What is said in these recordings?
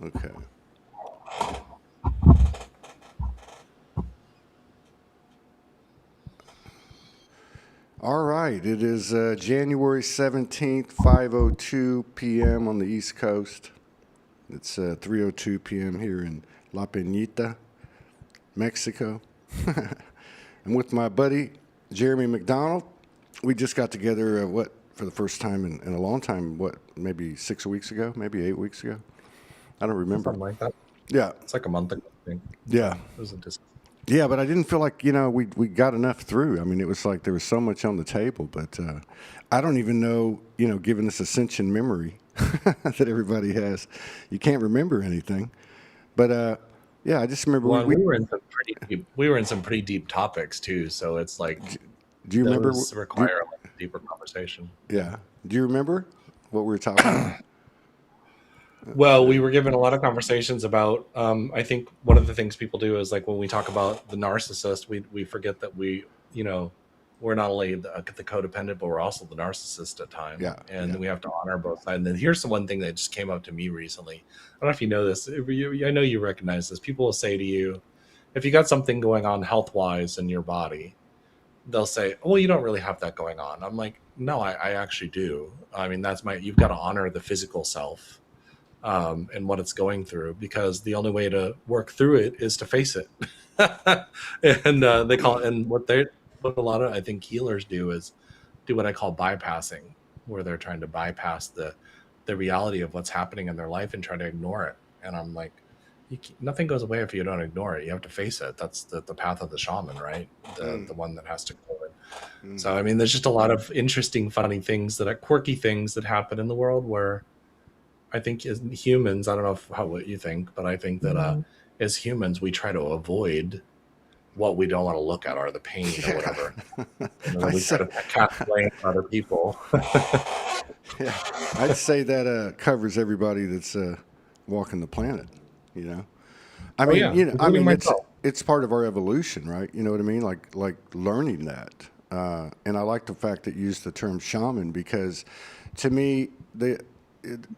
Okay. All right. It is January 17th, 5:02 p.m. on the East Coast. It's 3:02 p.m. here in La Peñita, Mexico. I'm with my buddy Jeremy McDonald. We just got together, for the first time in a long time, maybe 6 weeks ago, maybe 8 weeks ago? I don't remember. Something like that. Yeah, It's like a month ago, I think. yeah. It was a dis- Yeah, but I didn't feel like we got enough through. I mean, it was like there was so much on the table, but I don't even know. Given this ascension memory that everybody has, you can't remember anything. But yeah, I just remember Well, and we. we were in some pretty deep topics too. So it's like Do you remember? those require like a deeper conversation. Yeah. Do you remember what we were talking about? Well, we were given a lot of conversations about. I think one of the things people do is like when we talk about the narcissist, we forget that you know, we're not only the codependent, but we're also the narcissist at times, Yeah, and yeah. we have to honor both sides. And then here's the one thing that just came up to me recently. I don't know if you know this. I know you recognize this. People will say to you, if you got something going on health wise in your body, they'll say, "Oh, well, you don't really have that going on." I'm like, "No, I actually do. I mean, you've got to honor the physical self." And what it's going through, because the only way to work through it is to face it. And they call it, and what a lot of I think healers do is do what I call bypassing, where they're trying to bypass the reality of what's happening in their life and try to ignore it. And I'm like, nothing goes away if you don't ignore it. You have to face it. That's the path of the shaman, right? The Mm, one that has to go in. So mm, I mean, there's just a lot of interesting, funny things that are quirky things that happen in the world where I think as humans, I don't know how what you think, but I think that as humans, we try to avoid what we don't want to look at or the pain or yeah. whatever. And then I we try say, to cast blame on other people. yeah. I'd say that covers everybody that's walking the planet. You know. I Oh mean, yeah, I including mean, myself. it's part of our evolution, right? You know what I mean? Like learning that. And I like the fact that you used the term shaman because, to me,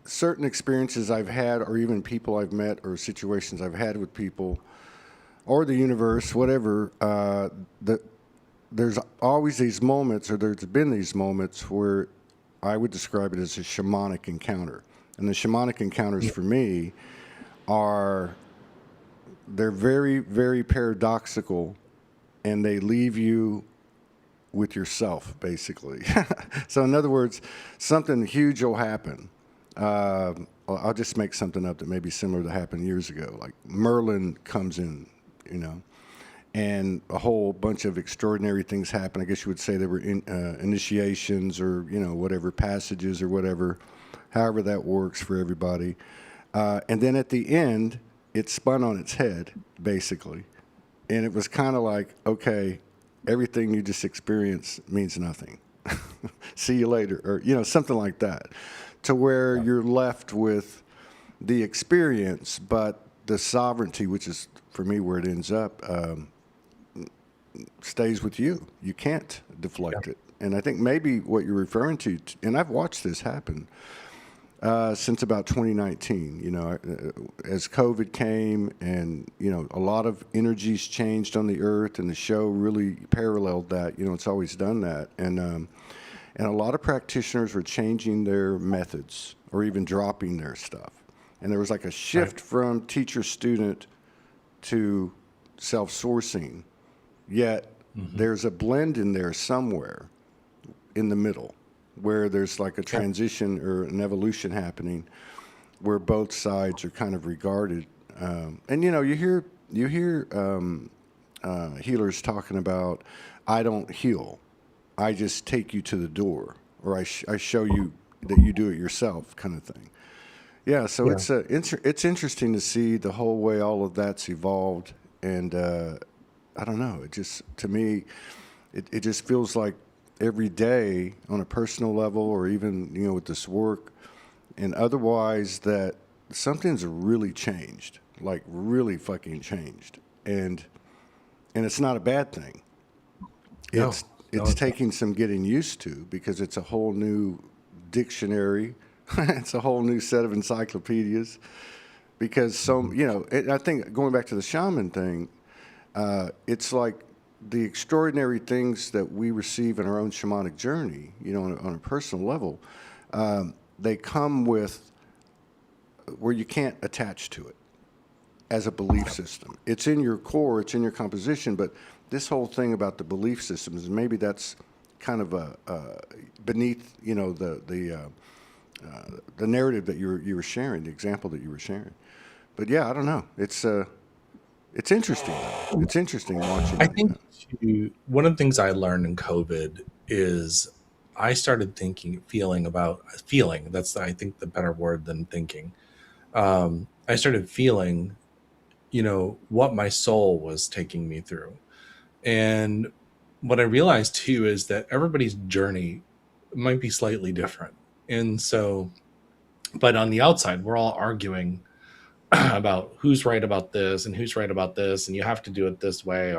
certain experiences I've had, or even people I've met, or situations I've had with people, or the universe, whatever, that there's always these moments, or there's been these moments where I would describe it as a shamanic encounter. And the shamanic encounters for me are they're very, very paradoxical, and they leave you with yourself, basically. So, in other words, something huge will happen. Well, I'll just make something up that may be similar to happen years ago. Like Merlin comes in, you know, and a whole bunch of extraordinary things happen. I guess you would say they were initiations, or whatever, passages or whatever, however that works for everybody. And then at the end, it spun on its head, basically. And it was kind of like, okay, everything you just experienced means nothing. See you later, or something like that, to where Yeah. you're left with the experience, but the sovereignty, which is for me where it ends up, stays with you. You can't Yeah. deflect it. And I think maybe what you're referring to, and I've watched this happen since about 2019. As COVID came, and a lot of energies changed on the earth, and the show really paralleled that. It's always done that, and a lot of practitioners were changing their methods or even dropping their stuff, and there was like a Right. shift from teacher student to self-sourcing. Yet Hmm. there's a blend in there somewhere in the middle where there's like a Yeah. transition or an evolution happening where both sides are kind of regarded. And you hear healers talking about, I don't heal, I just take you to the door, or I show you that you do it yourself, kind of thing. Yeah, so Yeah. it's interesting to see the whole way all of that's evolved, and I don't know. It just, to me, it just feels like every day on a personal level, or even with this work and otherwise, that something's really changed, like really fucking changed, and it's not a bad thing. No. It's No, it's it's not. taking some getting used to, because it's a whole new dictionary. It's a whole new set of encyclopedias. because I think going back to the shaman thing, it's like the extraordinary things that we receive in our own shamanic journey, on a personal level, they come with where you can't attach to it as a belief system. It's in your core, it's in your composition, but this whole thing about the belief systems, maybe that's kind of beneath, the narrative that you were sharing, the example that you were sharing. But yeah, I don't know. It's interesting though. It's interesting watching I it. think one of the things I learned in COVID is I started feeling. That's, I think, the better word than thinking. I started feeling, what my soul was taking me through. And what I realized too is that everybody's journey might be slightly different. And so, but on the outside, we're all arguing about who's right about this and who's right about this, and you have to do it this way.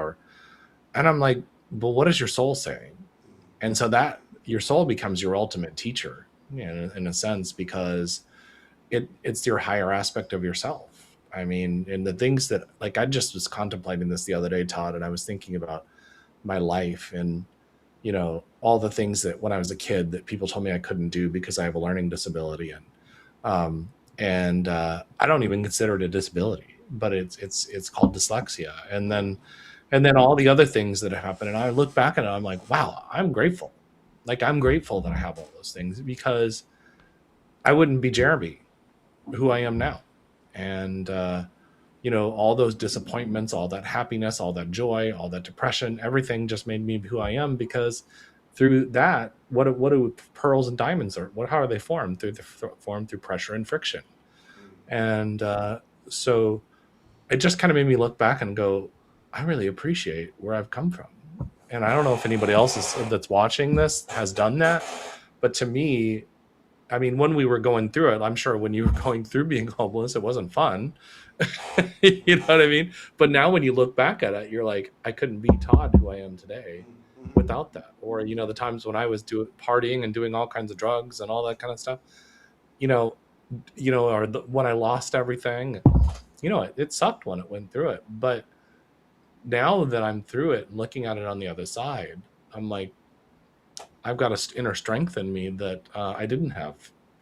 And I'm like, but what is your soul saying? And so that your soul becomes your ultimate teacher, in a sense, because it's your higher aspect of yourself. I mean, and the things that, like, I just was contemplating this the other day, Todd, and I was thinking about my life and, all the things that when I was a kid that people told me I couldn't do because I have a learning disability. And I don't even consider it a disability, but it's called dyslexia. And then all the other things that have happened. And I look back at it, I'm like, wow, I'm grateful. Like, I'm grateful that I have all those things, because I wouldn't be Jeremy, who I am now. And, all those disappointments, all that happiness, all that joy, all that depression, everything just made me who I am, because through that, what do pearls and diamonds how are they formed? Formed through pressure and friction. And so it just kind of made me look back and go, I really appreciate where I've come from. And I don't know if anybody else that's watching this has done that, but to me, I mean, when we were going through it, I'm sure when you were going through being homeless, it wasn't fun. You know what I mean? But now when you look back at it, you're like, I couldn't be Todd, who I am today, without that. Or, the times when I was partying and doing all kinds of drugs and all that kind of stuff, you know, when I lost everything, it sucked when it went through it. But now that I'm through it and looking at it on the other side, I'm like, I've got an inner strength in me that I didn't have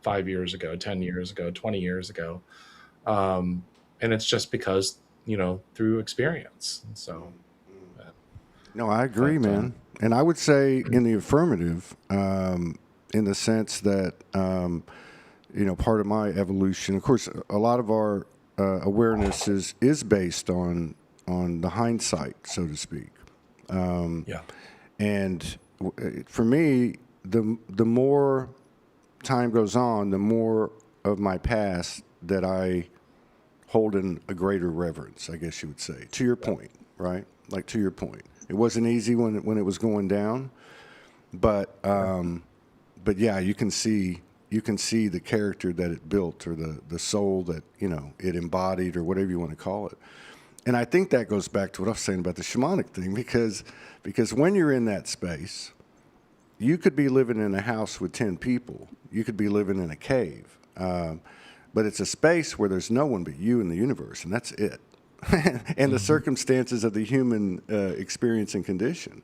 5 years ago, 10 years ago, 20 years ago. And it's just because, through experience. And so. No, I agree, man. And I would say in the affirmative, in the sense that, part of my evolution, of course, a lot of our awareness is based on the hindsight, so to speak. Yeah. And for me, the more time goes on, the more of my past that I hold in a greater reverence, I guess you would say. To your point, right? Like, to your point, it wasn't easy when it was going down, but yeah, you can see the character that it built, or the soul that it embodied, or whatever you want to call it. And I think that goes back to what I was saying about the shamanic thing, because when you're in that space, you could be living in a house with 10 people. You could be living in a cave. But it's a space where there's no one but you and the universe, and that's it. And the circumstances of the human experience and condition,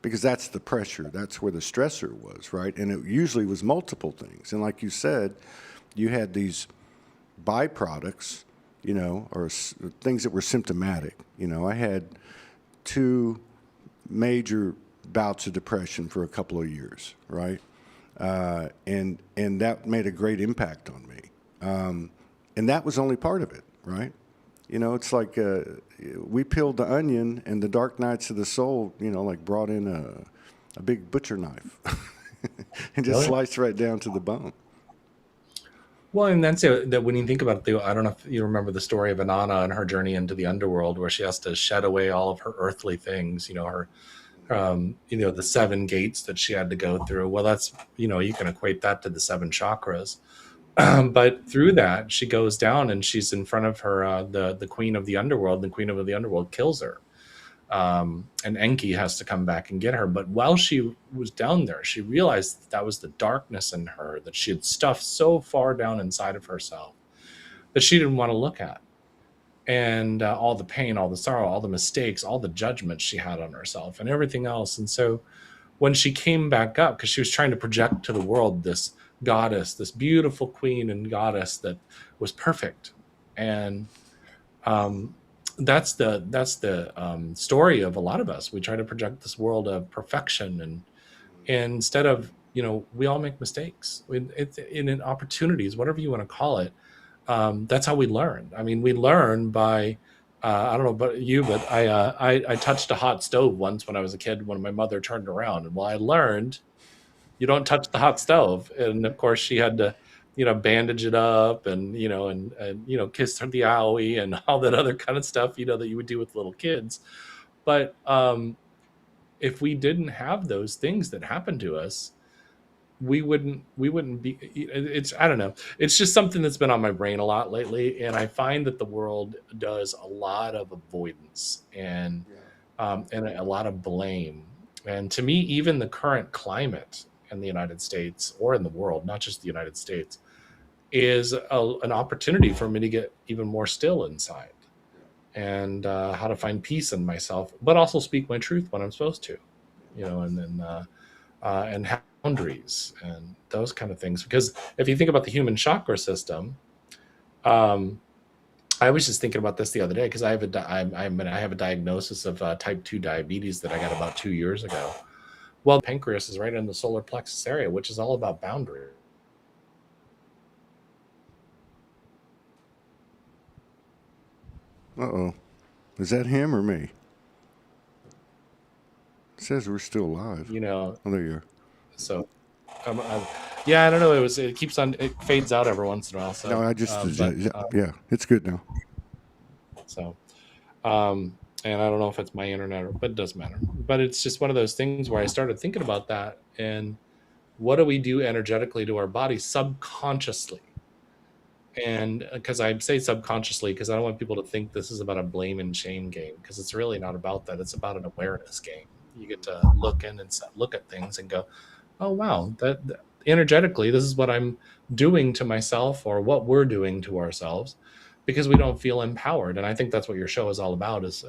because that's the pressure. That's where the stressor was, right? And it usually was multiple things. And like you said, you had these byproducts, or things that were symptomatic. I had 2 major bouts of depression for a couple of years, right? And that made a great impact on me. And that was only part of it, right? It's like we peeled the onion, and the dark nights of the soul, like brought in a big butcher knife and just sliced right down to the bone. Well, and that's it, that when you think about it, I don't know if you remember the story of Inanna and her journey into the underworld, where she has to shed away all of her earthly things, her, the 7 gates that she had to go through. Well, that's, you can equate that to the 7 chakras. But through that, she goes down and she's in front of her, the queen of the underworld. The queen of the underworld kills her. And Enki has to come back and get her. But while she was down there, she realized that was the darkness in her that she had stuffed so far down inside of herself, that she didn't want to look at, and all the pain, all the sorrow, all the mistakes, all the judgments she had on herself, and everything else. And so when she came back up, because she was trying to project to the world this goddess, this beautiful queen and goddess that was perfect, and um, that's the story of a lot of us. We try to project this world of perfection, and instead of, we all make mistakes. It's in opportunities, whatever you want to call it. That's how we learn. I mean, we learn by, I don't know about you, but I touched a hot stove once when I was a kid when my mother turned around. And well, I learned you don't touch the hot stove. And of course, she had to, bandage it up, and, kiss her the owie and all that other kind of stuff, that you would do with little kids. But if we didn't have those things that happened to us, we wouldn't be. It's, I don't know, it's just something that's been on my brain a lot lately, and I find that the world does a lot of avoidance, and a lot of blame. And to me, even the current climate in the United States, or in the world, not just the United States, is an opportunity for me to get even more still inside, and how to find peace in myself, but also speak my truth when I'm supposed to, and then and have boundaries and those kind of things. Because if you think about the human chakra system, um, I was just thinking about this the other day, because I have a diagnosis of type 2 diabetes that I got about 2 years ago. Well, the pancreas is right in the solar plexus area, which is all about boundary. Uh-oh. Is that him or me? It says we're still live. You know, Oh, there you are. so yeah, I don't know. It keeps on, it fades out every once in a while. No, So, I just, but yeah, it's good now. so, and I don't know if it's my internet, but it doesn't matter. But it's just one of those things where I started thinking about that, and what do we do energetically to our body subconsciously? And because I say subconsciously, because I don't want people to think this is about a blame and shame game, because it's really not about that. It's about an awareness game. You get to look in and look at things and go, oh wow, that energetically, this is what I'm doing to myself, or what we're doing to ourselves, because we don't feel empowered. And I think that's what your show is all about, is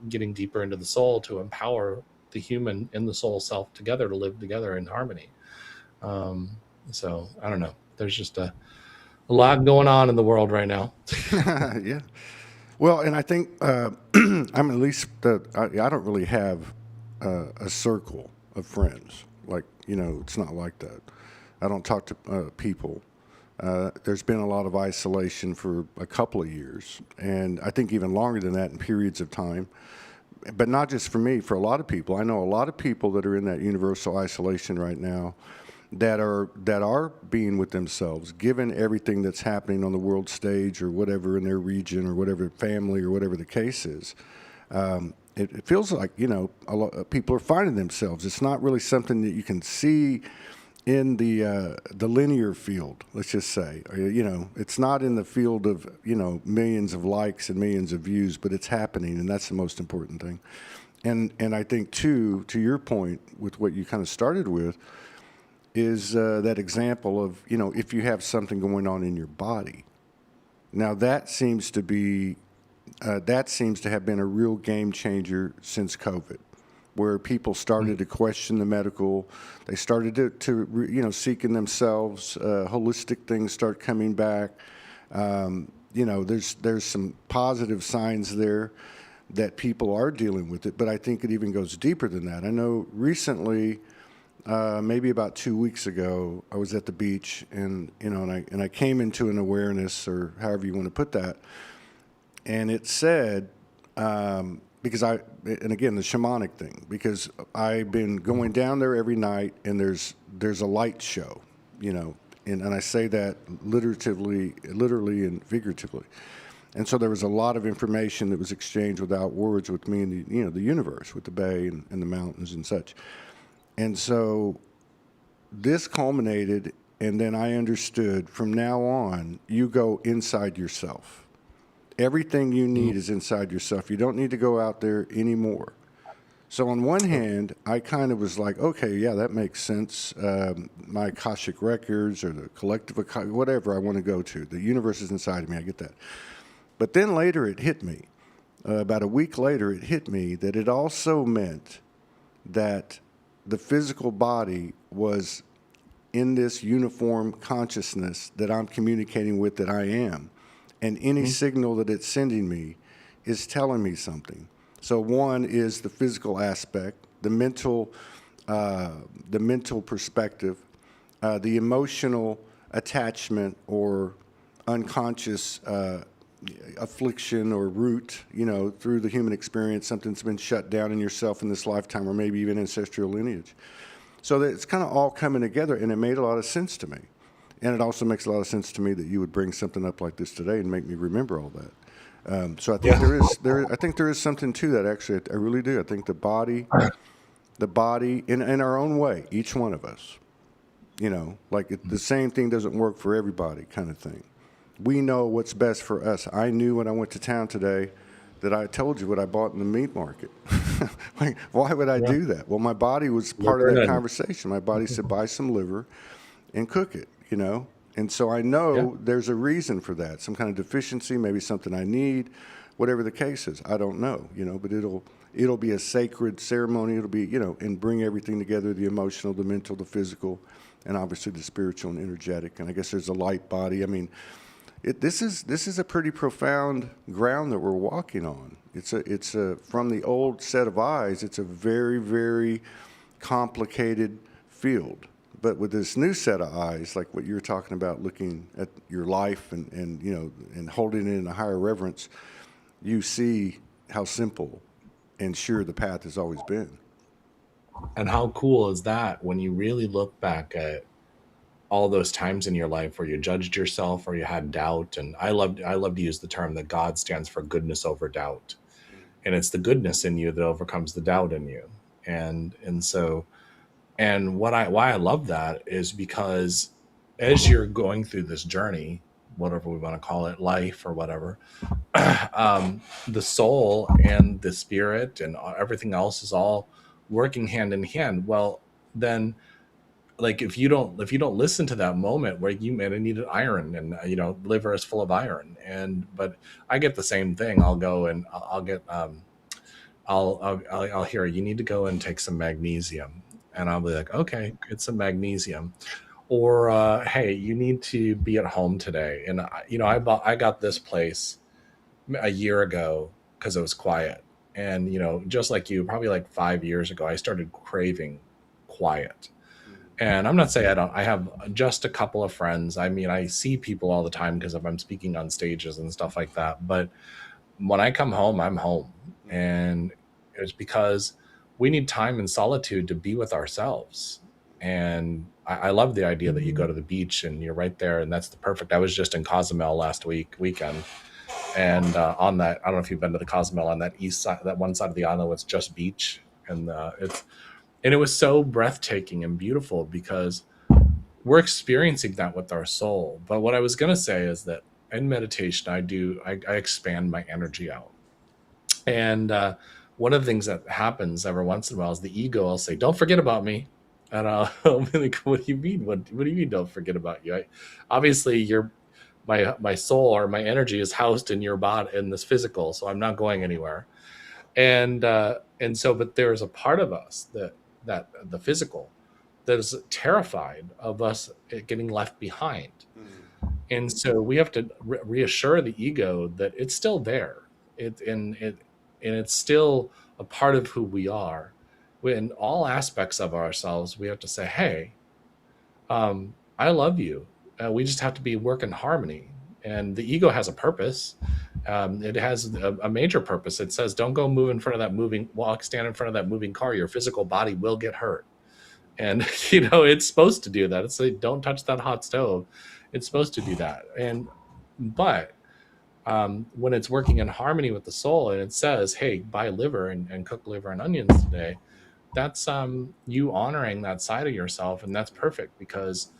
getting deeper into the soul to empower the human and the soul self together to live together in harmony. So I don't know. There's just a lot going on in the world right now. Yeah. Well, and I think I'm at least I don't really have a circle of friends. Like, it's not like that. I don't talk to people. There's been a lot of isolation for a couple of years, and I think even longer than that in periods of time. But not just for me, for a lot of people. I know a lot of people that are in that universal isolation right now, that are being with themselves, given everything that's happening on the world stage or whatever in their region or whatever family or whatever the case is. It feels like, a lot of people are finding themselves. It's not really something that you can see in the linear field, let's just say. It's not in the field of, millions of likes and millions of views, but it's happening, and that's the most important thing. And I think, too, to your point with what you kind of started with, is that example of, if you have something going on in your body. Now, that seems to have been a real game changer since COVID, where people started to question the medical. They started to seek in themselves. Holistic things start coming back. There's some positive signs there that people are dealing with it, but I think it even goes deeper than that. I know recently, maybe about 2 weeks ago, I was at the beach, and I came into an awareness, or however you want to put that, and it said, and again, the shamanic thing, because I've been going down there every night, and there's a light show, and I say that literally and figuratively. And so there was a lot of information that was exchanged without words with me and the universe, with the bay and the mountains and such. And so this culminated, and then I understood from now on, you go inside yourself. Everything you need is inside yourself. You don't need to go out there anymore. So on one hand, I kind of was like, okay, yeah, that makes sense. My Akashic records or the collective, whatever I want to go to, the universe is inside of me. I get that. But then later it hit me. About a week later, it hit me that it also meant that the physical body was in this uniform consciousness that I'm communicating with, that I am. And any signal that it's sending me is telling me something. So one is the physical aspect, the mental perspective, the emotional attachment or unconscious affliction or root, through the human experience, something's been shut down in yourself in this lifetime, or maybe even ancestral lineage. So that it's kind of all coming together, and it made a lot of sense to me. And it also makes a lot of sense to me that you would bring something up like this today and make me remember all that. So I think I think there is something to that. Actually, I really do. I think the body, in our own way, each one of us, the same thing doesn't work for everybody, kind of thing. We know what's best for us. I knew when I went to town today that I told you what I bought in the meat market. Like, why would I do that? Well, my body was part of that conversation. My body said, buy some liver and cook it, And so I know there's a reason for that, some kind of deficiency, maybe something I need, whatever the case is. I don't know, but it'll be a sacred ceremony. It'll be, and bring everything together, the emotional, the mental, the physical, and obviously the spiritual and energetic. And I guess there's a light body. I mean, this is a pretty profound ground that we're walking on. It's a from the old set of eyes, it's a very, very complicated field. But with this new set of eyes, like what you're talking about, looking at your life and holding it in a higher reverence, you see how simple and sure the path has always been. And how cool is that when you really look back at all those times in your life where you judged yourself or you had doubt? And I love to use the term that God stands for goodness over doubt. And it's the goodness in you that overcomes the doubt in you. And why I love that is because as you're going through this journey, whatever we want to call it, life or whatever, the soul and the spirit and everything else is all working hand in hand. Well, then, like, if you don't listen to that moment where you may have needed iron, and liver is full of iron, but I get the same thing. I'll go and I'll get I'll hear, you need to go and take some magnesium, and I'll be like, okay, get some magnesium. Or hey, you need to be at home today, and I got this place a year ago because it was quiet, and just like you, probably like 5 years ago, I started craving quiet. And I'm not saying I have just a couple of friends. I mean, I see people all the time because if I'm speaking on stages and stuff like that. But when I come home, I'm home. And it's because we need time in solitude to be with ourselves. And I love the idea that you go to the beach and you're right there. And that's the perfect. I was just in Cozumel last weekend. And on that, I don't know if you've been to the Cozumel, on that east side, that one side of the island, it's just beach. And it was so breathtaking and beautiful because we're experiencing that with our soul. But what I was going to say is that in meditation, I expand my energy out. And one of the things that happens every once in a while is the ego will say, don't forget about me. And I'll be like, what do you mean? What do you mean don't forget about you? Obviously, my soul or my energy is housed in your body, in this physical, so I'm not going anywhere. And so, but there is a part of us that the physical that is terrified of us getting left behind. And so we have to reassure the ego that it's still there. And it's still a part of who we are. In all aspects of ourselves, we have to say, hey, I love you. We just have to work in harmony. And the ego has a purpose. It has a major purpose. It says, don't go stand in front of that moving car. Your physical body will get hurt. And, it's supposed to do that. It's like, don't touch that hot stove. It's supposed to do that. But when it's working in harmony with the soul and it says, hey, buy liver and cook liver and onions today, that's you honoring that side of yourself. And that's perfect because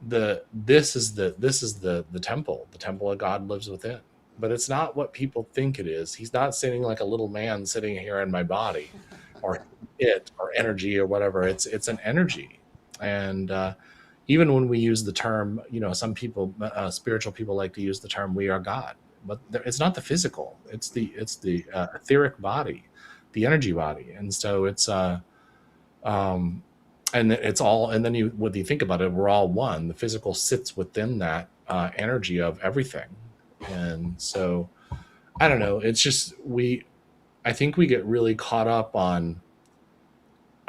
this is the temple. The temple of God lives within. But it's not what people think it is. He's not sitting like a little man sitting here in my body. or it or energy or whatever. It's an energy, and even when we use the term, some people, spiritual people, like to use the term "we are God," but it's not the physical. It's the etheric body, the energy body, and so um, and it's all. And then when you think about it, we're all one. The physical sits within that energy of everything, and so I don't know. It's just I think we get really caught up on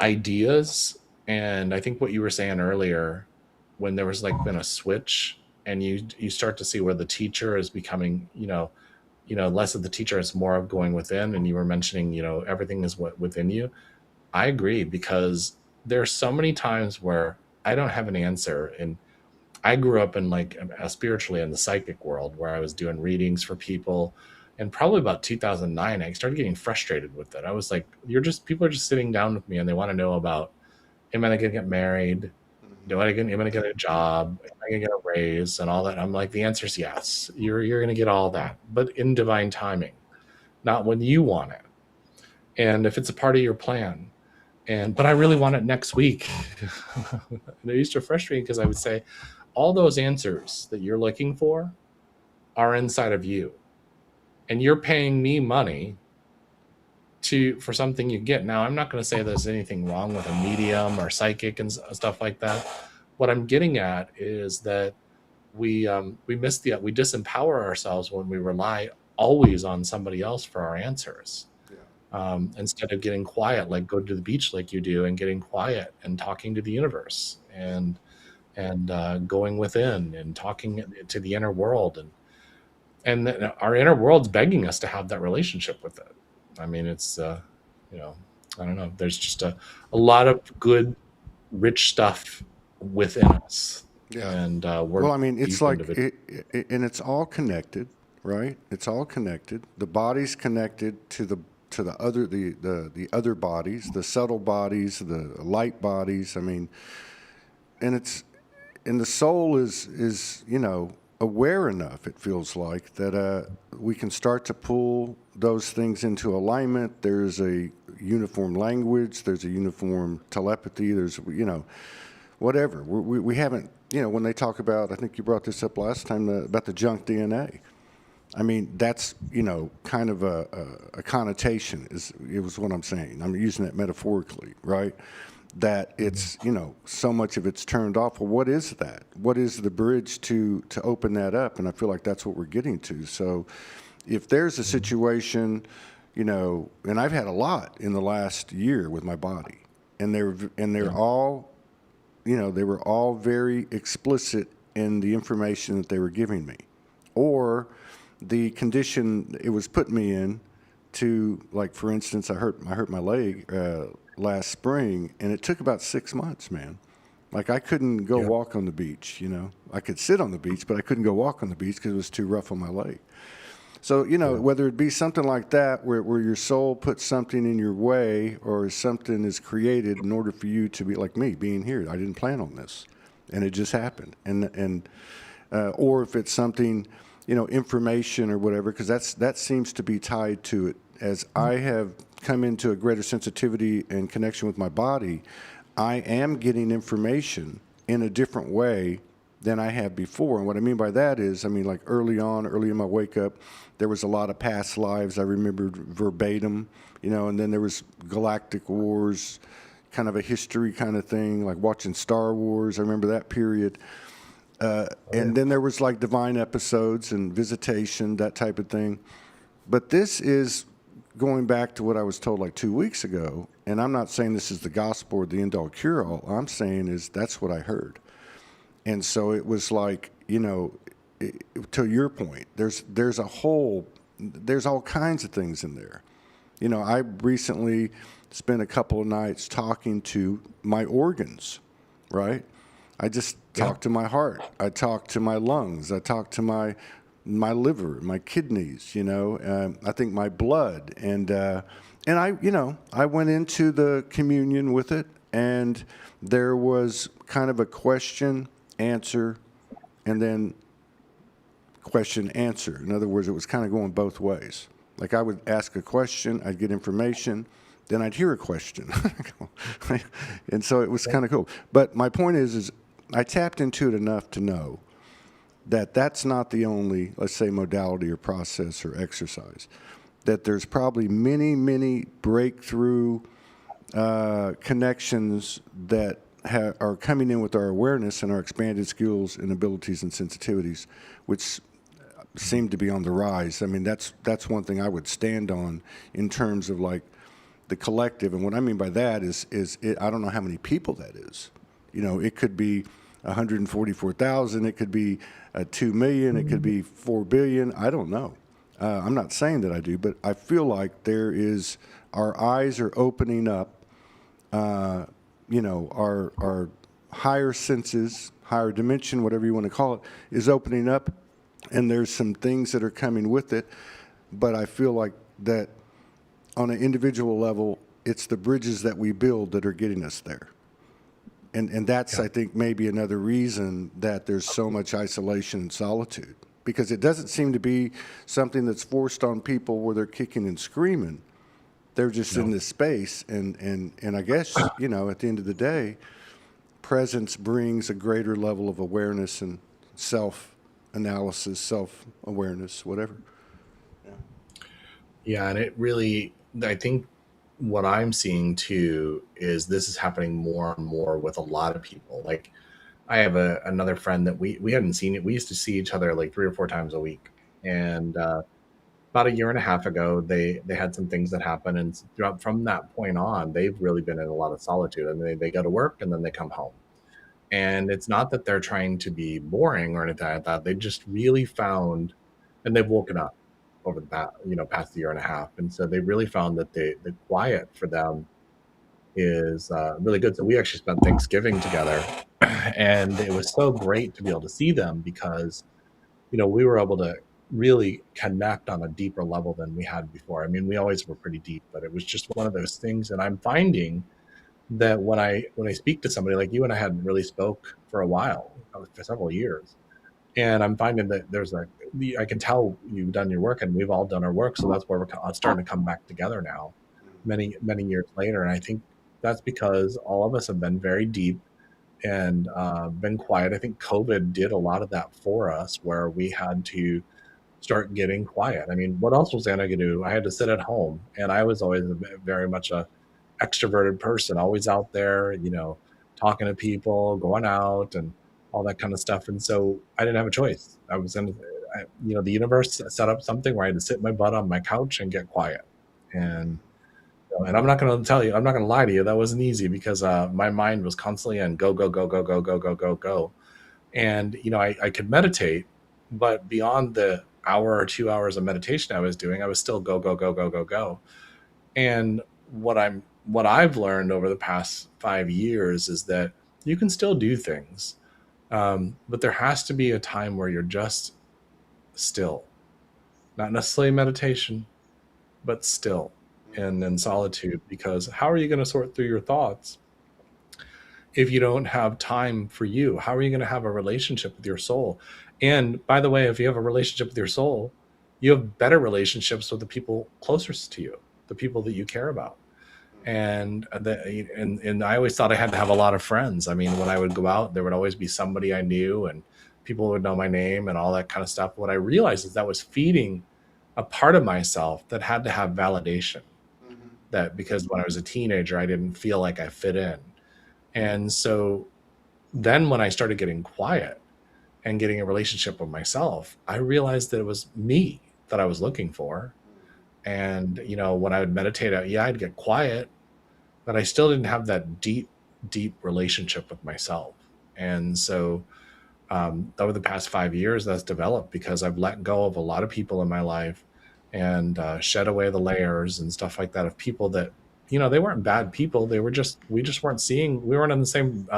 ideas, and I think what you were saying earlier, when there was like been a switch, and you start to see where the teacher is becoming, less of the teacher, is more of going within, and you were mentioning, everything is what within you. I agree, because there's so many times where I don't have an answer, and I grew up in like spiritually in the psychic world, where I was doing readings for people. And probably about 2009, I started getting frustrated with it. I was like, people are just sitting down with me, and they want to know about, am I going to get married? Mhm. Am I going to get a job? Am I going to get a raise and all that? I'm like, the answer is yes. You're going to get all that, but in divine timing, not when you want it. And if it's a part of your plan, but I really want it next week. And it used to frustrate me, because I would say, all those answers that you're looking for are inside of you, and you're paying me money for something you get. Now, I'm not going to say there's anything wrong with a medium or psychic and stuff like that. What I'm getting at is that we disempower ourselves when we rely always on somebody else for our answers, Yeah. instead of getting quiet, like go to the beach like you do, and getting quiet and talking to the universe, and going within and talking to the inner world, and our inner world's begging us to have that relationship with it. I mean, it's you know I don't know, there's just a lot of good, rich stuff within us, Yeah. and we're Well, I mean, it's deep like individuals. and it's all connected, right? It's all connected. The body's connected to the other bodies, the subtle bodies, the light bodies. I mean, and the soul is aware enough. It feels like that we can start to pull those things into alignment. There's a uniform language. There's a uniform telepathy. There's whatever. We haven't, when they talk about, I think you brought this up last time, about the junk DNA. I mean, that's, kind of a connotation, it was what I'm saying. I'm using it metaphorically, right? That it's, so much of it's turned off. Well, what is that? What is the bridge to open that up? And I feel like that's what we're getting to. So if there's a situation, and I've had a lot in the last year with my body, and they're Yeah. all, they were all very explicit in the information that they were giving me, or the condition it was putting me in. To, like, for instance, I hurt my leg last spring, and it took about 6 months, man. Like, I couldn't go Yeah. walk on the beach. I could sit on the beach, but I couldn't go walk on the beach because it was too rough on my leg. So, Yeah. whether it be something like that, where your soul puts something in your way, or something is created in order for you to be like me, being here. I didn't plan on this, and it just happened. Or if it's something, information or whatever, because that seems to be tied to it. As I have come into a greater sensitivity and connection with my body, I am getting information in a different way than I have before. And what I mean by that is, like early in my wake up, there was a lot of past lives I remembered verbatim, and then there was galactic wars, kind of a history kind of thing, like watching Star Wars. I remember that period. And then there was like divine episodes and visitation, that type of thing. But this is going back to what I was told like 2 weeks ago. And I'm not saying this is the gospel or the end all cure all. I'm saying is that's what I heard. And so it was like, to your point, there's all kinds of things in there. I recently spent a couple of nights talking to my organs, right? I just Yeah. talked to my heart. I talked to my lungs. I talked to my liver, my kidneys. I think my blood, and I went into the communion with it, and there was kind of a question, answer, and then question, answer. In other words, it was kind of going both ways. Like, I would ask a question, I'd get information, then I'd hear a question. And so it was kind of cool. But my point is I tapped into it enough to know that that's not the only, let's say, modality or process or exercise. That there's probably many, many breakthrough connections that are coming in with our awareness and our expanded skills and abilities and sensitivities, which seem to be on the rise. I mean, that's one thing I would stand on in terms of like the collective. And what I mean by that is I don't know how many people that is. You know, it could be 144,000. It could be 2 million. It could be 4 billion. I don't know. I'm not saying that I do, but I feel like our eyes are opening up. Our higher senses, higher dimension, whatever you want to call it, is opening up, and there's some things that are coming with it. But I feel like that on an individual level, it's the bridges that we build that are getting us there. And that's, I think, maybe another reason that there's so much isolation and solitude, because it doesn't seem to be something that's forced on people where they're kicking and screaming. They're just in this space, and I guess, at the end of the day, presence brings a greater level of awareness and self-analysis, self-awareness, whatever. Yeah, and it really, I think what I'm seeing too is this is happening more and more with a lot of people. Like, I have another friend that we hadn't seen it. We used to see each other like 3 or 4 times a week, and about a year and a half ago, they had some things that happened, and from that point on, they've really been in a lot of solitude. I mean, they go to work and then they come home, and it's not that they're trying to be boring or anything like that. They just really found, and they've woken up over the past year and a half, and so they really found that the quiet for them is really good. So we actually spent Thanksgiving together, and it was so great to be able to see them because we were able to really connect on a deeper level than we had before. I mean, we always were pretty deep, but it was just one of those things. And I'm finding that when I speak to somebody like you, and I hadn't really spoke for a while, for several years, and I'm finding that I can tell you've done your work, and we've all done our work. So that's where we're starting to come back together now, many, many years later. And I think that's because all of us have been very deep and been quiet. I think COVID did a lot of that for us, where we had to start getting quiet. I mean, what else was I going to do? I had to sit at home, and I was always very much a extroverted person, always out there, talking to people, going out, and all that kind of stuff. And so I didn't have a choice. The universe set up something where I had to sit my butt on my couch and get quiet. And I'm not going to tell you, I'm not going to lie to you, that wasn't easy, because my mind was constantly on go, go, go, go, go, go, go, go, go. And, I could meditate, but beyond the hour or 2 hours of meditation I was doing, I was still go, go, go, go, go, go. And what I've learned over the past 5 years is that you can still do things, but there has to be a time where you're just still, not necessarily meditation, but still and in solitude. Because how are you going to sort through your thoughts if you don't have time for you? How are you going to have a relationship with your soul? And by the way, if you have a relationship with your soul, you have better relationships with the people closest to you, the people that you care about. And I always thought I had to have a lot of friends. I mean, when I would go out, there would always be somebody I knew, and people would know my name and all that kind of stuff. What I realized is that was feeding a part of myself that had to have validation. That because when I was a teenager, I didn't feel like I fit in. And so then when I started getting quiet and getting a relationship with myself, I realized that it was me that I was looking for. And, when I would meditate, I'd get quiet, but I still didn't have that deep, deep relationship with myself. And so over the past 5 years, that's developed because I've let go of a lot of people in my life and shed away the layers and stuff like that of people that, they weren't bad people. We just weren't in the same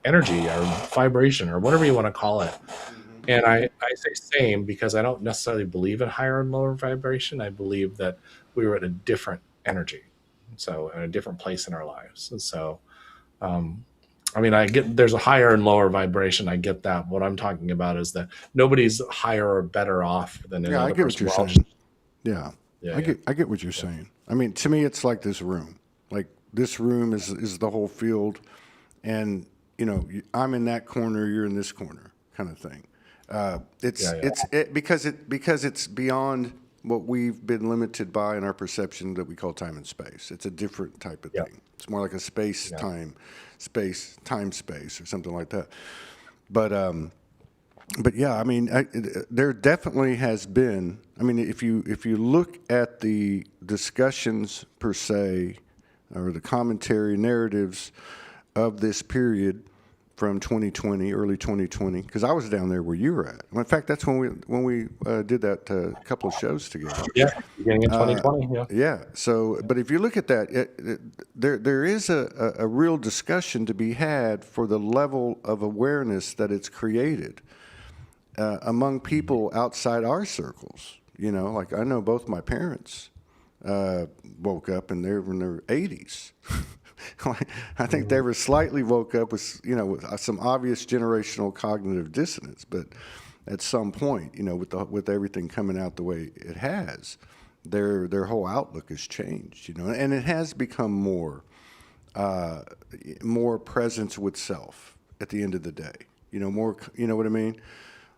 energy or vibration or whatever you want to call it. And I say same because I don't necessarily believe in higher and lower vibration. I believe that we were at a different energy, so in a different place in our lives. And so, I get there's a higher and lower vibration. I get that. What I'm talking about is that nobody's higher or better off than another person. Saying. Yeah, Yeah, I get what you're saying. I mean, to me, it's like this room. this room is the whole field, and I'm in that corner, you're in this corner, kind of thing. Yeah, yeah, Because it's beyond what we've been limited by in our perception that we call time and space. It's a different type of yeah, thing. It's more like a space yeah. time, space, or something like that. But yeah, I mean, there definitely has been. I mean, if you look at the discussions per se, or the commentary narratives of this period from 2020, early 2020, because I was down there where you were at. Well, in fact, that's when we did that couple of shows together. Yeah, beginning in 2020. Yeah, Yeah. So, but if you look at that, there is a real discussion to be had for the level of awareness that it's created among people outside our circles. Like I know both my parents woke up and they're in their 80s. I think they were slightly woke up with with some obvious generational cognitive dissonance, but at some point, with everything coming out the way it has, their whole outlook has changed, and it has become more presence with self at the end of the day, more, what I mean?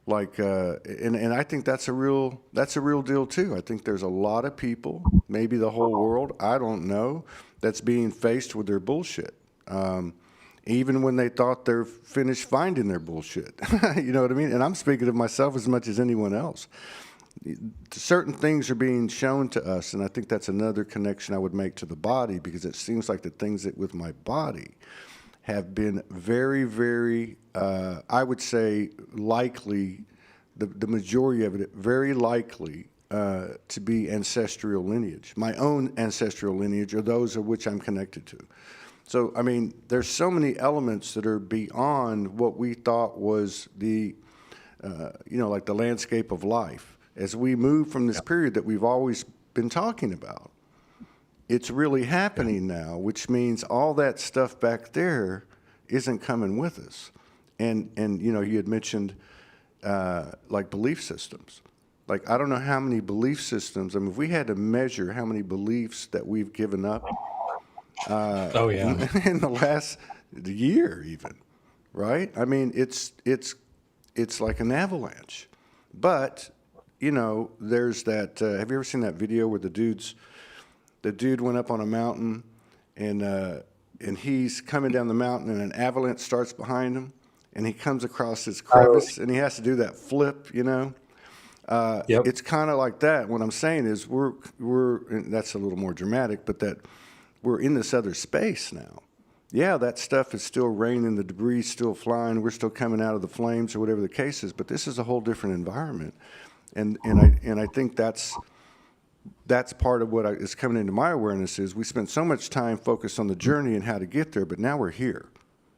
Like, and I think that's a real deal too. I think there's a lot of people, maybe the whole world, I don't know, that's being faced with their bullshit. Even when they thought they're finished finding their bullshit. You know what I mean? And I'm speaking of myself as much as anyone else. Certain things are being shown to us, and I think that's another connection I would make to the body, because it seems like the things that with my body have been very, very, I would say, likely, the majority of it, very likely to be ancestral lineage, my own ancestral lineage, or those of which I'm connected to. So, I mean, there's so many elements that are beyond what we thought was the, like the landscape of life. As we move from this period that we've always been talking about, it's really happening now, which means all that stuff back there isn't coming with us. And you had mentioned like belief systems. Like, I don't know how many belief systems. I mean, if we had to measure how many beliefs that we've given up oh yeah, in the last year, even, right? I mean, it's like an avalanche. But there's that. Have you ever seen that video where the dude went up on a mountain, and he's coming down the mountain, and an avalanche starts behind him, and he comes across this crevice, and he has to do that flip, yep, It's kind of like that. What I'm saying is we're and that's a little more dramatic, but that we're in this other space now. Yeah, that stuff is still raining, the debris is still flying, we're still coming out of the flames or whatever the case is, but this is a whole different environment. And I think that's part of what is coming into my awareness is we spent so much time focused on the journey and how to get there, but now we're here.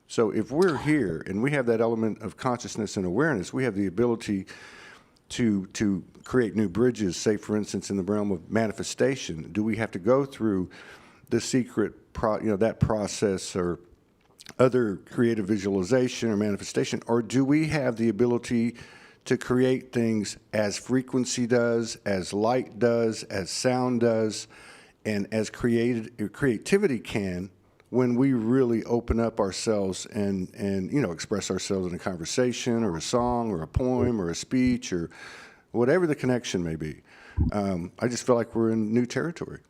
So if we're here and we have that element of consciousness and awareness, we have the ability to create new bridges, say, for instance, in the realm of manifestation. Do we have to go through the secret, that process or other creative visualization or manifestation, or do we have the ability to create things as frequency does, as light does, as sound does, and as creativity can, when we really open up ourselves and express ourselves in a conversation or a song or a poem or a speech or whatever the connection may be. I just feel like we're in new territory.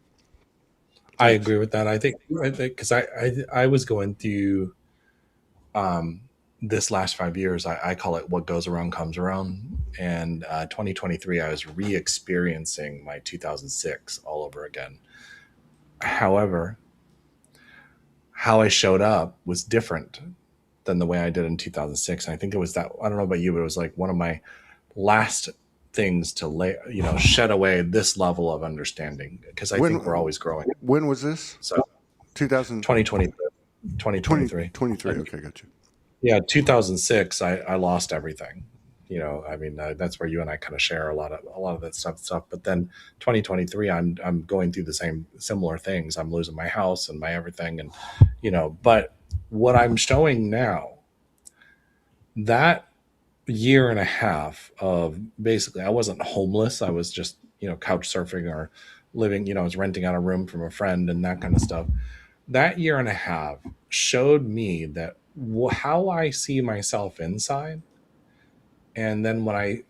I agree with that. I think because I was going through this last 5 years. I call it what goes around comes around. And 2023, I was re-experiencing my 2006 all over again. However, how I showed up was different than the way I did in 2006. And I think it was that, I don't know about you, but it was like one of my last things to shed away this level of understanding, because I think we're always growing. When was this? So 2023. 2023. Okay, got you. Yeah, 2006, I lost everything. I mean, that's where you and I kind of share a lot of that stuff. But then 2023, I'm going through the similar things. I'm losing my house and my everything, and But what I'm showing now, that year and a half of basically, I wasn't homeless. I was just couch surfing or living. I was renting out a room from a friend and that kind of stuff. that year and a half showed me that how I see myself inside, and then when I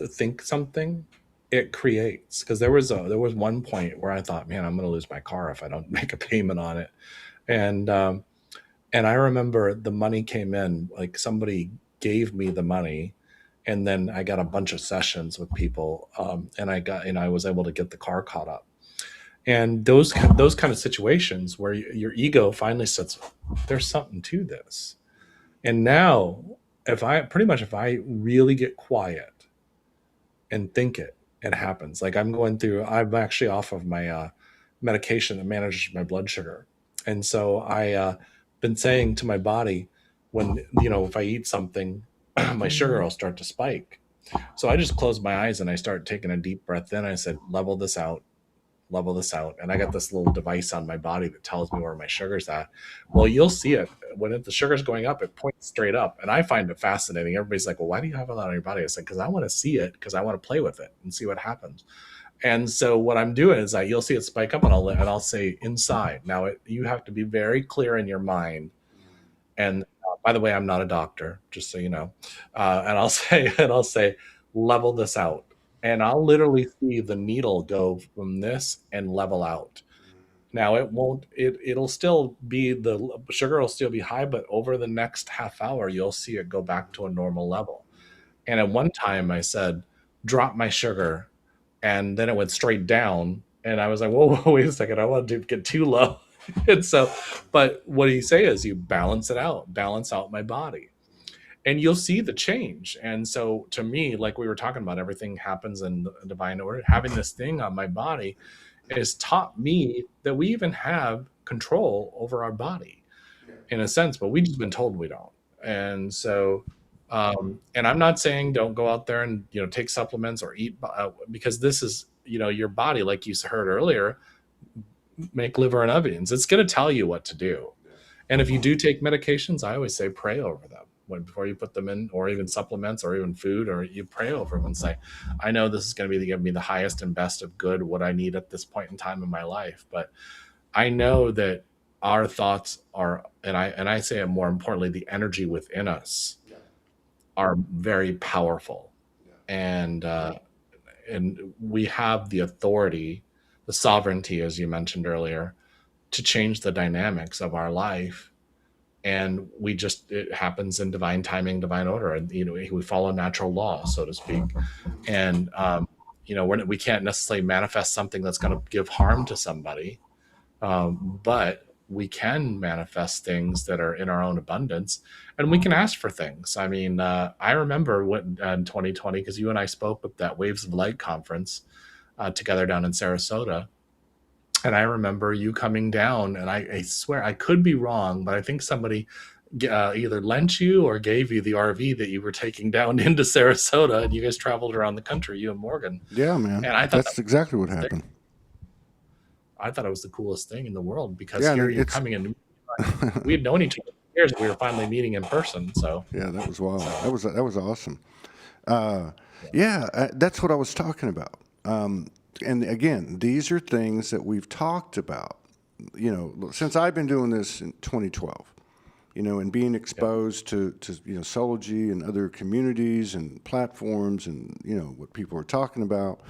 think something, it creates. Because there was one point where I thought, man, I'm going to lose my car if I don't make a payment on it, and and I remember the money came in, like somebody gave me the money, and then I got a bunch of sessions with people, and I was able to get the car caught up. And those kind of situations where your ego finally says, "There's something to this." And now, if I really get quiet and think it, it happens. Like I'm actually off of my medication that manages my blood sugar. And so I been saying to my body, when, if I eat something, my sugar will start to spike. So I just close my eyes and I start taking a deep breath in. I said, level this out. And I got this little device on my body that tells me where my sugar's at. Well, you'll see it when the sugar's going up, it points straight up. And I find it fascinating. Everybody's like, well, why do you have that on your body? I said, because I want to see it, because I want to play with it and see what happens. And so what I'm doing is you'll see it spike up, and I'll say inside. Now you have to be very clear in your mind. And by the way, I'm not a doctor, just so you know. And I'll say, level this out, and I'll literally see the needle go from this and level out. Now it won't. It'll still be, the sugar will still be high, but over the next half hour, you'll see it go back to a normal level. And at one time, I said, "Drop my sugar," and then it went straight down. And I was like, "Whoa, whoa, wait a second! I want to get too low." And so, but what you say is you balance it out, balance out my body, and you'll see the change. And so, to me, like we were talking about, everything happens in divine order. Having this thing on my body has taught me that we even have control over our body in a sense, but we've just been told we don't. And so, and I'm not saying don't go out there and take supplements or eat, because this is your body, like you heard earlier, make liver and onions. It's going to tell you what to do. And if you do take medications, I always say pray over them before you put them in, or even supplements, or even food, or you pray over them and say, I know this is going to be give me the highest and best of good, what I need at this point in time in my life. But I know that our thoughts are, and I say it more importantly, the energy within us are very powerful. And we have the authority, the sovereignty, as you mentioned earlier, to change the dynamics of our life. And it happens in divine timing, divine order, and we follow natural law, so to speak. And we can't necessarily manifest something that's going to give harm to somebody, but we can manifest things that are in our own abundance, and we can ask for things. I mean, I remember in 2020, because you and I spoke at that Waves of Light conference together down in Sarasota. And I remember you coming down, and I swear, I could be wrong, but I think somebody either lent you or gave you the RV that you were taking down into Sarasota, and you guys traveled around the country, you and Morgan. Yeah, man. And I thought That's exactly what happened. I thought it was the coolest thing in the world, because Yeah, here and you're coming in. We had known each other for years. We were finally meeting in person. So yeah, that was wild. That was awesome. Yeah, that's what I was talking about. And again, these are things that we've talked about, since I've been doing this in 2012, and being exposed to Soulogy and other communities and platforms, and, what people are talking about.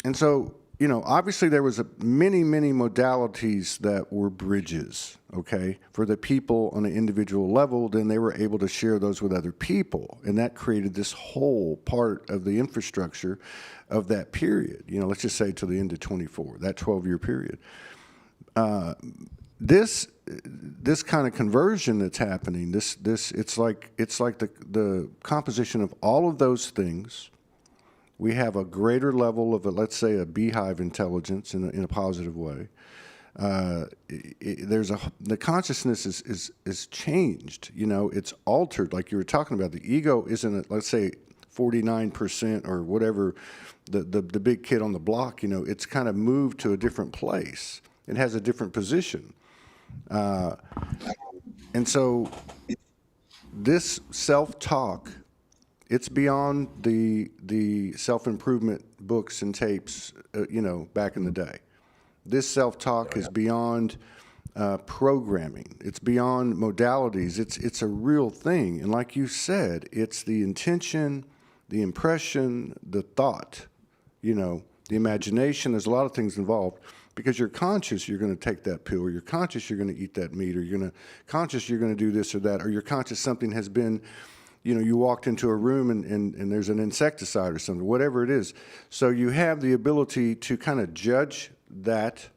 And so, obviously there was many, many modalities that were bridges, okay, for the people on an individual level. Then they were able to share those with other people, and that created this whole part of the infrastructure of that period. Let's just say to the end of 24, that 12-year period. This kind of conversion that's happening, it's like the composition of all of those things. We have a greater level of, let's say, a beehive intelligence in a positive way. The consciousness is changed. It's altered. Like you were talking about, the ego isn't, let's say, 49% or whatever, the big kid on the block. It's kind of moved to a different place. It has a different position, and so this self-talk. It's beyond the self-improvement books and tapes, back in the day. This self-talk is beyond programming. It's beyond modalities. It's a real thing. And like you said, it's the intention, the impression, the thought, the imagination. There's a lot of things involved because you're conscious you're going to take that pill, or you're conscious you're going to eat that meat, or conscious you're going to do this or that, or you're conscious something has been, you walked into a room and there's an insecticide or something, whatever it is. So you have the ability to kind of judge that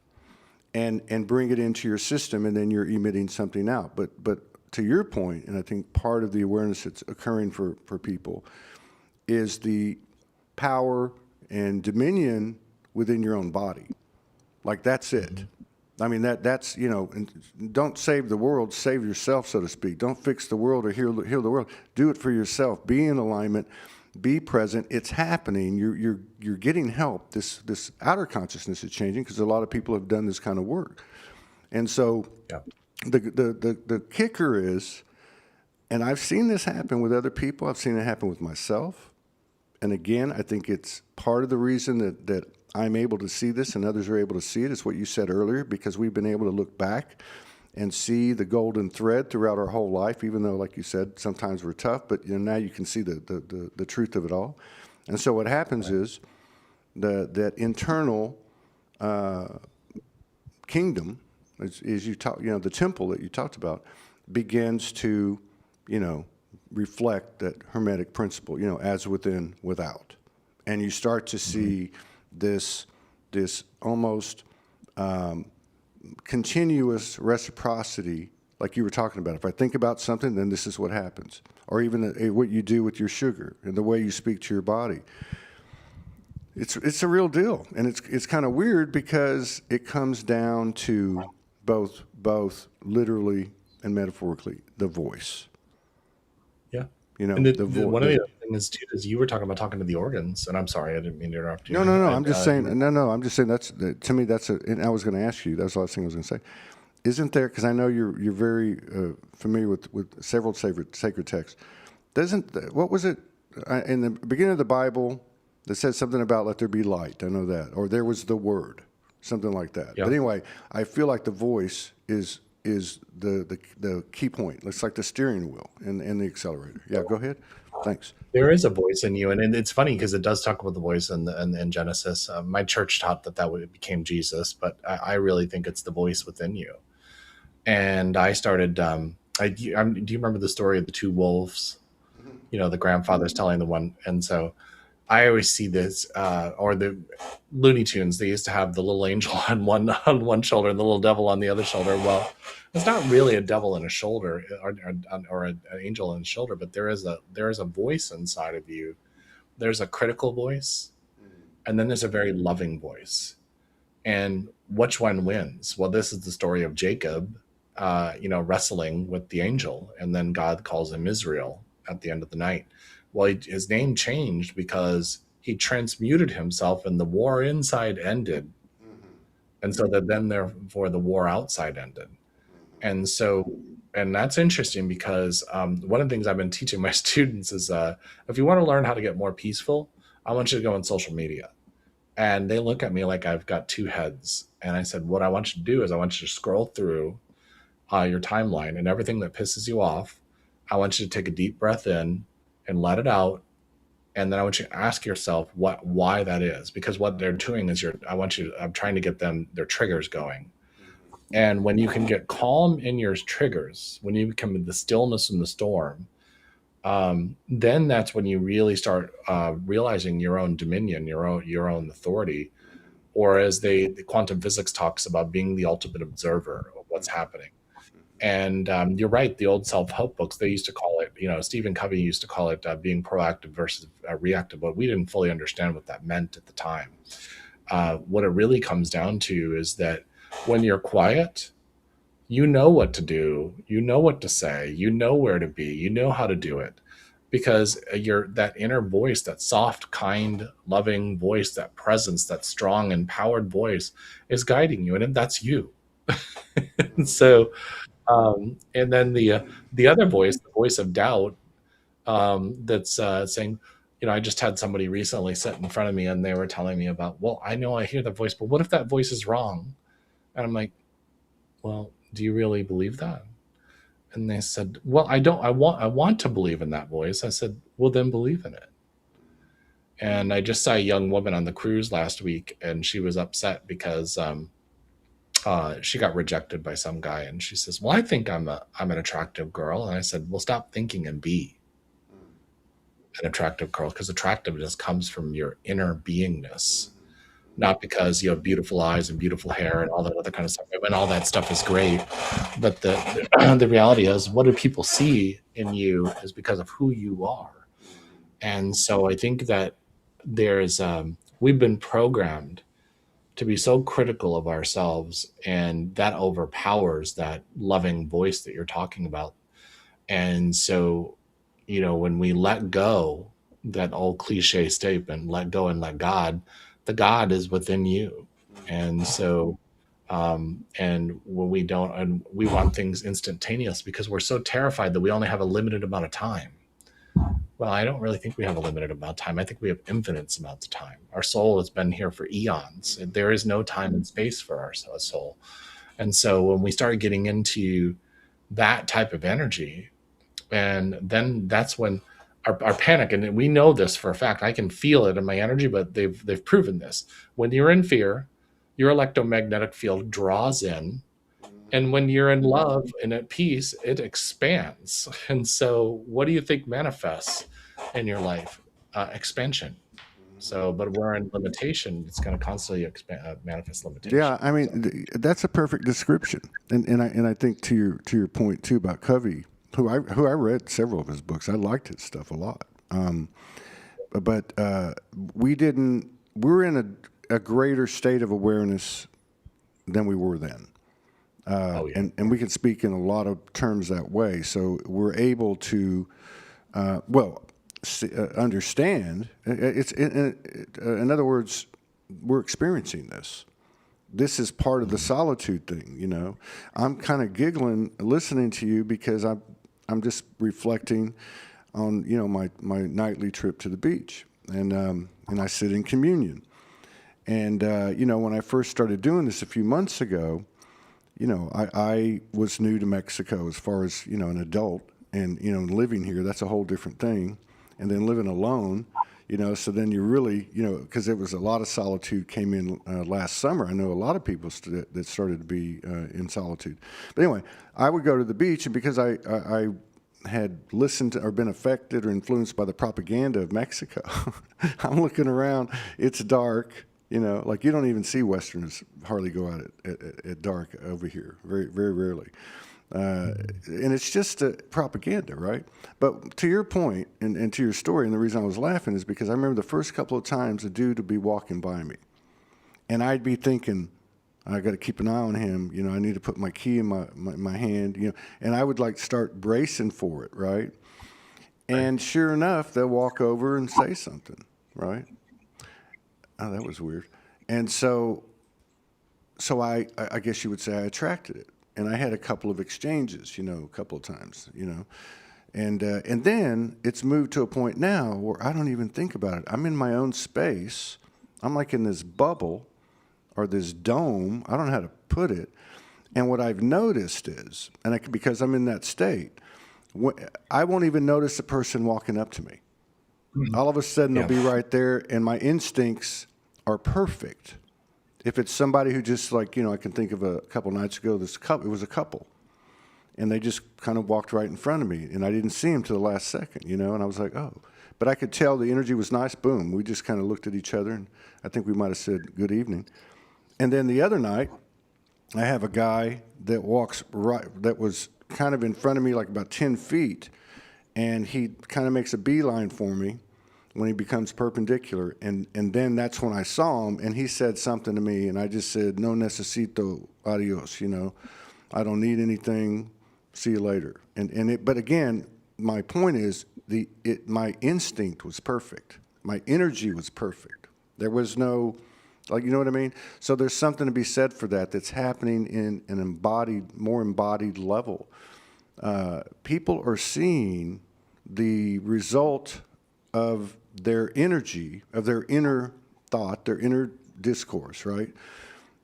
and bring it into your system, and then you're emitting something out. But to your point, and I think part of the awareness that's occurring for people is the power and dominion within your own body. Like that's it. I mean, that's, and don't save the world, save yourself, so to speak. Don't fix the world or heal the world. Do it for yourself. Be in alignment. Be present. It's happening. You're getting help. This outer consciousness is changing because a lot of people have done this kind of work. And so the kicker is, and I've seen this happen with other people. I've seen it happen with myself. And again, I think it's part of the reason that I'm able to see this and others are able to see it is what you said earlier, because we've been able to look back and see the golden thread throughout our whole life, even though, like you said, sometimes we're tough, but now you can see the truth of it all. And so what happens is that internal kingdom, as you talk, the temple that you talked about, begins to, reflect that hermetic principle, as within, without. And you start to see this almost continuous reciprocity, like you were talking about. If I think about something, then this is what happens. Or even what you do with your sugar and the way you speak to your body. It's a real deal, and it's kind of weird because it comes down to both literally and metaphorically the voice. Yeah. And one of the other things too is you were talking about talking to the organs, and I'm sorry, I didn't mean to interrupt you. No. I'm just saying. I'm just saying to me that's and I was going to ask you. That's the last thing I was going to say. Isn't there? Because I know you're very familiar with several sacred texts. What was it in the beginning of the Bible that said something about let there be light? I know that, or there was the word, something like that. Yeah. But anyway, I feel like the voice is the key point. It's like the steering wheel and the accelerator. Yeah, go ahead. Thanks. There is a voice in you, and it's funny because it does talk about the voice in Genesis. My church taught that became Jesus, but I really think it's the voice within you. And I started. Do you remember the story of the two wolves? The grandfather's telling the one, and so I always see this, or the Looney Tunes. They used to have the little angel on one shoulder and the little devil on the other shoulder. Well, it's not really a devil in a shoulder or an angel in a shoulder, but there is a voice inside of you. There's a critical voice, and then there's a very loving voice. And which one wins? Well, this is the story of Jacob, wrestling with the angel, and then God calls him Israel at the end of the night. Well, his name changed because he transmuted himself, and the war inside ended, and so that then therefore the war outside ended. And that's interesting because one of the things I've been teaching my students is if you want to learn how to get more peaceful, I want you to go on social media. And they look at me like I've got two heads. And I said, what I want you to do is I want you to scroll through your timeline, and everything that pisses you off, I want you to take a deep breath in and let it out. And then I want you to ask yourself why that is, because what they're doing is I'm trying to get their triggers going. And when you can get calm in your triggers, when you become the stillness in the storm, then that's when you really start realizing your own dominion, your own authority, or as the quantum physics talks about being the ultimate observer of what's happening. And you're right, the old self-help books, they used to call it, Stephen Covey used to call it being proactive versus reactive, but we didn't fully understand what that meant at the time. What it really comes down to is that when you're quiet, you know what to do, you know what to say, you know where to be, you know how to do it, because that inner voice, that soft, kind, loving voice, that presence, that strong, empowered voice is guiding you, and that's you. So, and then the other voice, the voice of doubt, that's saying, I just had somebody recently sit in front of me, and they were telling me about, well, I know I hear the voice, but what if that voice is wrong? And I'm like, well, Do you really believe that? And they said, well, I don't. I want to believe in that voice. I said, well, then believe in it. And I just saw a young woman on the cruise last week, and she was upset because she got rejected by some guy, and she says, well, I think I'm an attractive girl. And I said, well, stop thinking and be an attractive girl, because attractiveness comes from your inner beingness, not because you have beautiful eyes and beautiful hair and all that other kind of stuff. I mean, all that stuff is great, but the reality is, what do people see in you is because of who you are. And so I think that there's we've been programmed to be so critical of ourselves, and that overpowers that loving voice that you're talking about. And so, when we let go, that old cliche statement, let go and let God, the God is within you. And so, and when we don't, and we want things instantaneous because we're so terrified that we only have a limited amount of time. Well, I don't really think we have a limited amount of time. I think we have infinite amounts of time. Our soul has been here for eons. There is no time and space for our soul. And so when we start getting into that type of energy, and then that's when our panic, and we know this for a fact, I can feel it in my energy, but they've proven this. When you're in fear, your electromagnetic field draws in, and when you're in love and at peace, it expands. And so what do you think manifests in your life? Expansion. So, but we're in limitation. It's going to constantly manifest Yeah, limitation. I So, mean, that's a perfect description, and I think to your point too about Covey, who I read several of his books. I liked his stuff a lot. But we didn't. We're in a greater state of awareness than we were then, oh yeah. and we can speak in a lot of terms that way. So we're able to, well, understand. It's in other words, we're experiencing this. This is part of the solitude thing, I'm kind of giggling listening to you because I'm just reflecting on my nightly trip to the beach, and I sit in communion. And when I first started doing this a few months ago, I was new to Mexico as far as an adult, and living here, that's a whole different thing. And then living alone, so then you really, because there was a lot of solitude came in last summer. I know a lot of people that started to be in solitude. But anyway, I would go to the beach, and because I had listened to or been affected or influenced by the propaganda of Mexico, I'm looking around, it's dark, like you don't even see Westerners hardly go out at dark over here, very, very rarely. And it's just propaganda, right? But to your point and to your story, and the reason I was laughing is because I remember the first couple of times a dude would be walking by me, and I'd be thinking, I got to keep an eye on him. I need to put my key in my hand, and I would like start bracing for it, right? And sure enough, they'll walk over and say something, right? Oh, that was weird. And so I guess you would say I attracted it. And I had a couple of exchanges, a couple of times, and then it's moved to a point now where I don't even think about it. I'm in my own space. I'm like in this bubble or this dome. I don't know how to put it. And what I've noticed is, because I'm in that state, I won't even notice a person walking up to me. All of a sudden, Yeah. they'll be right there, and my instincts are perfect. If it's somebody who just I can think of a couple nights ago, it was a couple, and they just kind of walked right in front of me, and I didn't see him till the last second, and I was like, oh. But I could tell the energy was nice. Boom. We just kind of looked at each other, and I think we might have said good evening. And then the other night, I have a guy that walks that was kind of in front of me, like about 10 feet, and he kind of makes a beeline for me when he becomes perpendicular. And then that's when I saw him, and he said something to me, and I just said, no necesito, adios, I don't need anything, see you later. But again, my point is, my instinct was perfect. My energy was perfect. There was no, you know what I mean? So there's something to be said for that that's happening in an more embodied level. People are seeing the result of their energy, of their inner thought, their inner discourse, right?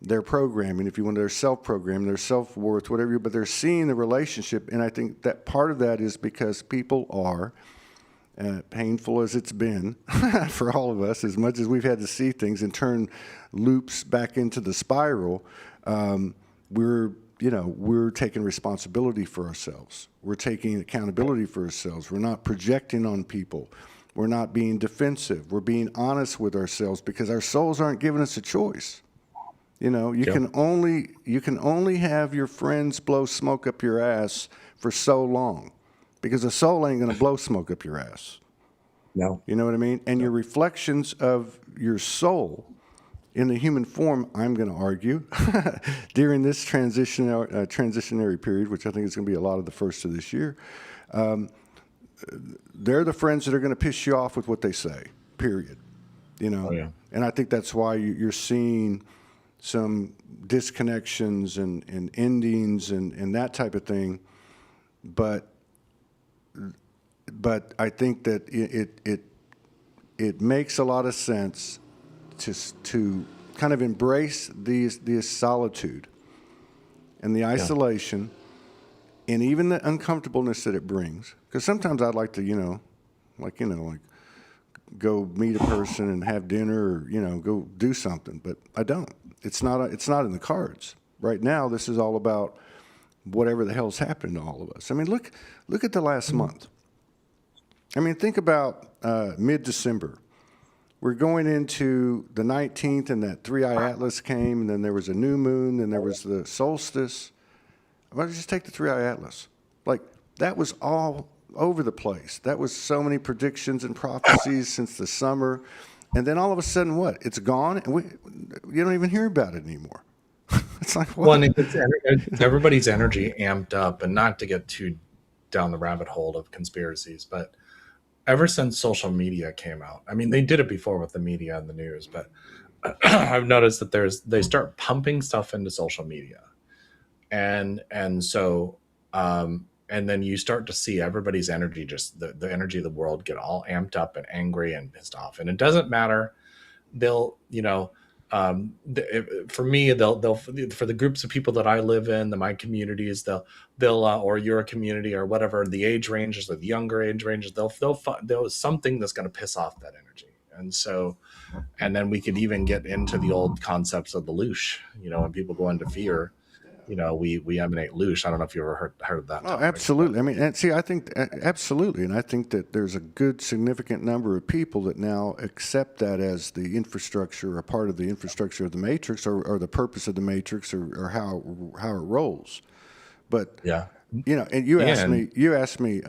their programming, if you want, their self-programming, their self-worth, whatever, but they're seeing the relationship. And I think that part of that is because people are, painful as it's been for all of us, as much as we've had to see things and turn loops back into the spiral, we're taking responsibility for ourselves. We're taking accountability for ourselves. We're not projecting on people. We're not being defensive. We're being honest with ourselves because our souls aren't giving us a choice. You know, you can only have your friends blow smoke up your ass for so long, because a soul ain't going to blow smoke up your ass. No. You know what I mean? And your reflections of your soul in the human form, I'm going to argue, during this transitionary period, which I think is going to be a lot of the first of this year, they're the friends that are going to piss you off with what they say, period. You know? Oh, yeah. And I think that's why you're seeing some disconnections and endings and that type of thing. But I think that it makes a lot of sense to kind of embrace the solitude and the isolation and even the uncomfortableness that it brings. Because sometimes I'd like to, go meet a person and have dinner or, go do something, but I don't. It's not in the cards. Right now, this is all about whatever the hell's happened to all of us. I mean, look at the last month. I mean, think about mid-December. We're going into the 19th, and that three-eye atlas came, and then there was a new moon, then there was the solstice. Why don't you just take the three-eye atlas? Like, that was all over the place. That was so many predictions and prophecies since the summer. And then all of a sudden, what? It's gone, and you don't even hear about it anymore. It's like, what? Well, and it's everybody's energy amped up, and not to get too down the rabbit hole of conspiracies, but ever since social media came out, I mean, they did it before with the media and the news, but I've noticed that they start pumping stuff into social media, and so and then you start to see everybody's energy, just the energy of the world, get all amped up and angry and pissed off. And it doesn't matter. They'll, for me, they'll for the groups of people that I live in, my communities, they'll or your community or whatever, the age ranges or the younger age ranges, they'll something that's going to piss off that energy. And so, and then we could even get into the old concepts of the loosh, when people go into fear, we emanate loosh. I don't know if you ever heard that. Oh, absolutely. I mean, and see, I think absolutely, and I think that there's a good significant number of people that now accept that as the infrastructure, a part of the infrastructure of the matrix, or the purpose of the matrix, or how it rolls. But yeah, and you asked me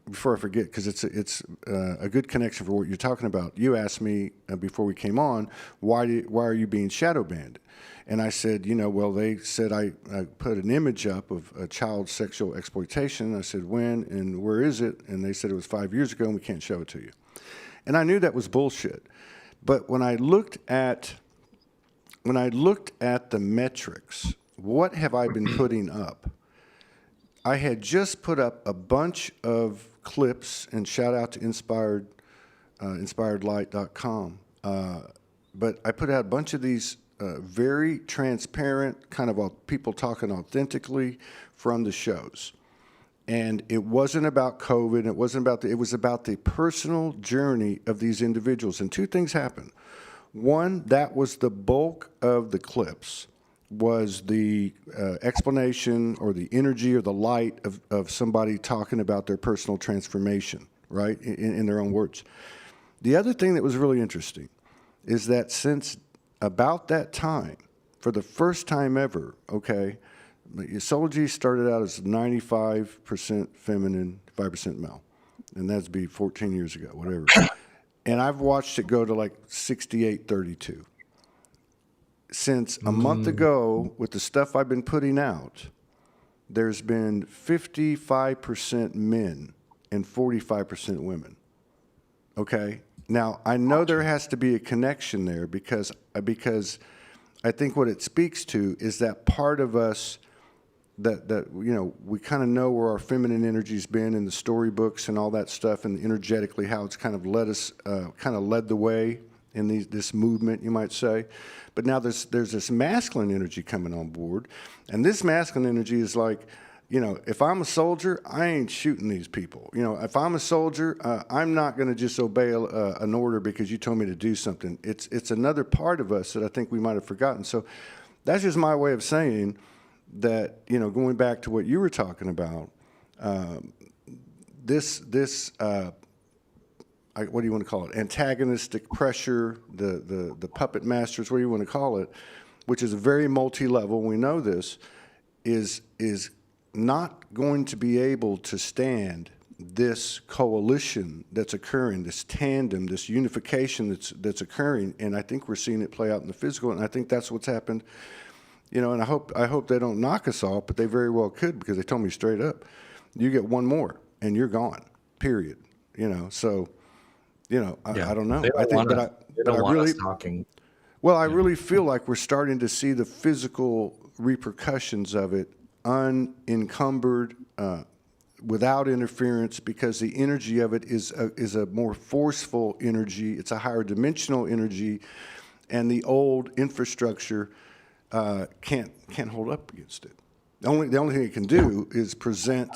before I forget, because it's a good connection for what you're talking about. You asked me before we came on, why are you being shadow banned? And I said, well, they said I put an image up of a child sexual exploitation. I said, when and where is it? And they said it was 5 years ago and we can't show it to you. And I knew that was bullshit. But when I looked at the metrics, what have I been putting up? I had just put up a bunch of clips, and shout out to inspiredlight.com. But I put out a bunch of these very transparent, kind of people talking authentically from the shows. And it wasn't about COVID. It was about the personal journey of these individuals. And two things happened. One, that was the bulk of the clips, was the explanation or the energy or the light of somebody talking about their personal transformation, right, in their own words. The other thing that was really interesting is that since about that time, for the first time ever, okay, Soulogy started out as 95% feminine, 5% male, and that'd be 14 years ago, whatever. And I've watched it go to like 68-32. Since a month ago, with the stuff I've been putting out, there's been 55% men and 45% women. Okay? Now, I know there has to be a connection there because I think what it speaks to is that part of us that we kind of know where our feminine energy's been in the storybooks and all that stuff, and energetically how it's kind of led us, kind of led the way in this movement, you might say. But now there's this masculine energy coming on board, and this masculine energy is like, if I'm a soldier, I ain't shooting these people. If I'm a soldier, I'm not going to just obey an order because you told me to do something. It's another part of us that I think we might have forgotten. So that's just my way of saying that, going back to what you were talking about, this what do you want to call it? Antagonistic pressure, the puppet masters, what do you want to call it, which is very multi-level. We know this is not going to be able to stand this coalition that's occurring, this tandem, this unification that's occurring, and I think we're seeing it play out in the physical, and I think that's what's happened. And I hope they don't knock us off, but they very well could, because they told me straight up, you get one more and you're gone. Period. So. I don't know. I think, but I really talking. Well, I really feel like we're starting to see the physical repercussions of it, unencumbered, without interference, because the energy of it is a more forceful energy. It's a higher dimensional energy, and the old infrastructure can't hold up against it. The only thing it can do is present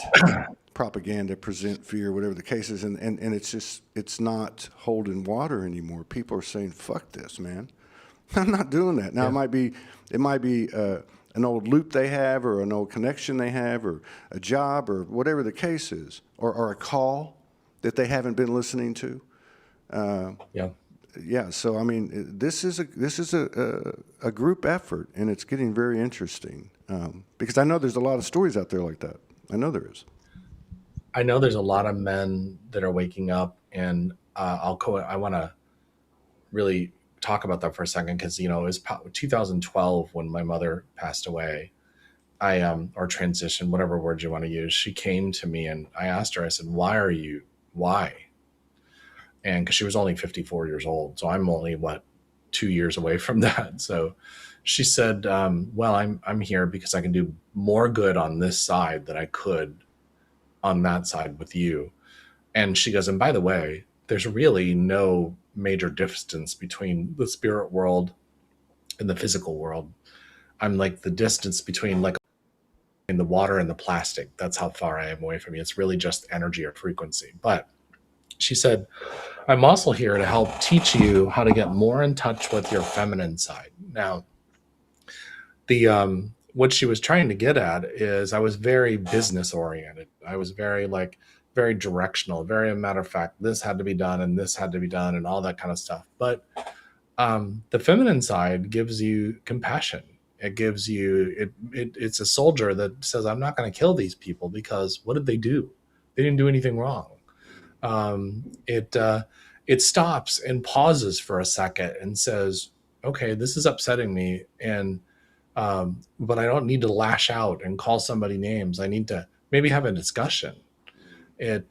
propaganda, present fear, whatever the case is, and it's not holding water anymore. People are saying, "Fuck this, man! I'm not doing that." Now it might be an old loop they have, or an old connection they have, or a job, or whatever the case is, or a call that they haven't been listening to. Yeah. So I mean, this is a group effort, and it's getting very interesting, because I know there's a lot of stories out there like that. I know there is. I know there's a lot of men that are waking up, and I want to really talk about that for a second, because it was 2012 when my mother passed away. Or transition, whatever word you want to use. She came to me, and I asked her. I said, "Why?" And because she was only 54 years old, so I'm only 2 years away from that. So she said, "Well, I'm here because I can do more good on this side than I could on that side with you." And she goes, "And by the way, there's really no major distance between the spirit world and the physical world. I'm like the distance between like in the water and the plastic. That's how far I am away from you. It's really just energy or frequency." But she said, "I'm also here to help teach you how to get more in touch with your feminine side." Now, the what she was trying to get at is I was very business oriented. I was very directional, very matter of fact, this had to be done and this had to be done and all that kind of stuff. But the feminine side gives you compassion. It gives you it's a soldier that says, "I'm not going to kill these people because what did they do? They didn't do anything wrong." It stops and pauses for a second and says, "Okay, this is upsetting me, and but I don't need to lash out and call somebody names. I need to maybe have a discussion." It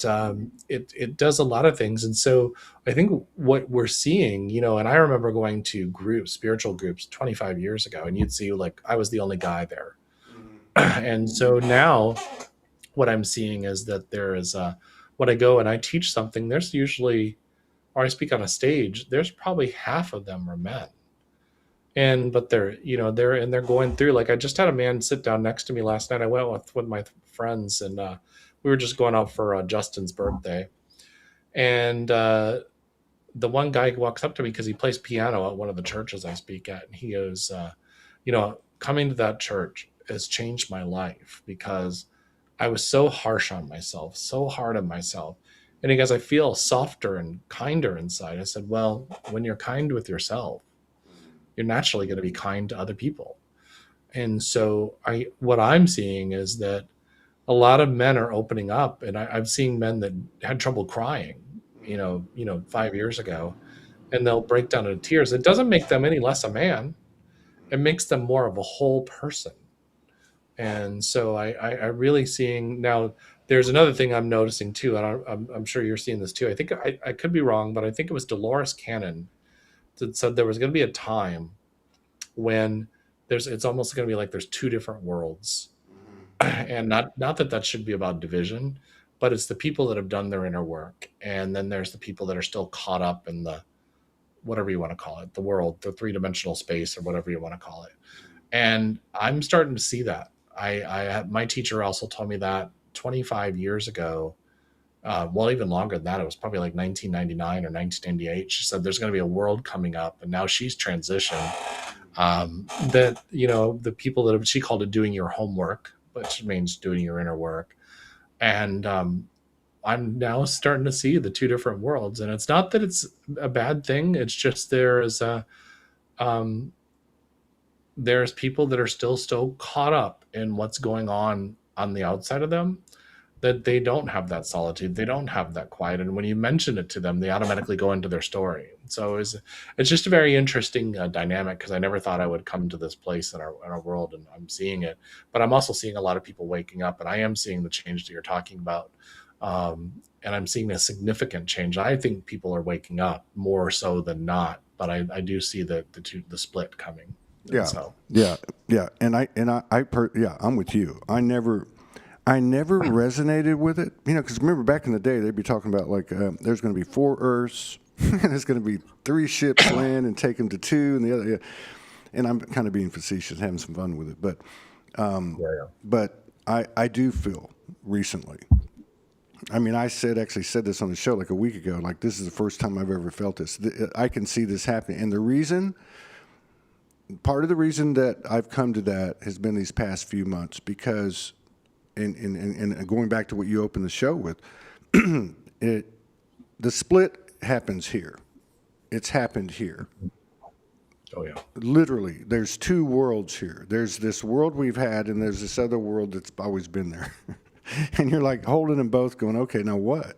does a lot of things, and so I think what we're seeing, and I remember going to spiritual groups 25 years ago, and you'd see I was the only guy there, and so now what I'm seeing is that there is when I go and I teach something, there's usually, or I speak on a stage, there's probably half of them are men. But they're going through, I just had a man sit down next to me last night. I went with my friends, and we were just going out for Justin's birthday. And the one guy walks up to me because he plays piano at one of the churches I speak at. And he goes, "Coming to that church has changed my life because I was so harsh on myself, so hard on myself." And he goes, "I feel softer and kinder inside." I said, "Well, when you're kind with yourself, you're naturally going to be kind to other people." And so what I'm seeing is that a lot of men are opening up, and I've seen men that had trouble crying, 5 years ago, and they'll break down into tears. It doesn't make them any less a man. It makes them more of a whole person. And so I really seeing now. There's another thing I'm noticing too, and I'm sure you're seeing this too. I think I could be wrong, but I think it was Dolores Cannon that said there was going to be a time when it's almost going to be like there's two different worlds. And not that should be about division, but it's the people that have done their inner work, and then there's the people that are still caught up in whatever you want to call it, the world, the three-dimensional space, or whatever you want to call it. And I'm starting to see that. My teacher also told me that 25 years ago, well, even longer than that, it was probably like 1999 or 1998. She said there's going to be a world coming up, and now she's transitioned. That, the people that she called it doing your homework, which means doing your inner work. And I'm now starting to see the two different worlds, and it's not that it's a bad thing. It's just um, there's people that are still so caught up in what's going on the outside of them, that they don't have that solitude, they don't have that quiet, and when you mention it to them, they automatically go into their story. So it's just a very interesting dynamic, because I never thought I would come to this place in our world, and I'm seeing it. But I'm also seeing a lot of people waking up, and I am seeing the change that you're talking about. And I'm seeing a significant change. I think people are waking up more so than not, but I do see the split coming. Yeah, So yeah, yeah. Yeah, I'm with you. I never resonated with it, because remember back in the day, they'd be talking about like there's going to be 4 Earths, and there's going to be 3 ships land and take them to 2, and the other. Yeah. And I'm kind of being facetious, having some fun with it, but I do feel recently. I mean, I actually said this on the show like a week ago. Like, this is the first time I've ever felt this. I can see this happening, and part of the reason that I've come to that has been these past few months, because. And going back to what you opened the show with, the split happens here. It's happened here. oh yeah. Literally, there's 2 worlds here. There's this world we've had, and there's this other world that's always been there. And you're like holding them both, going, okay, now what?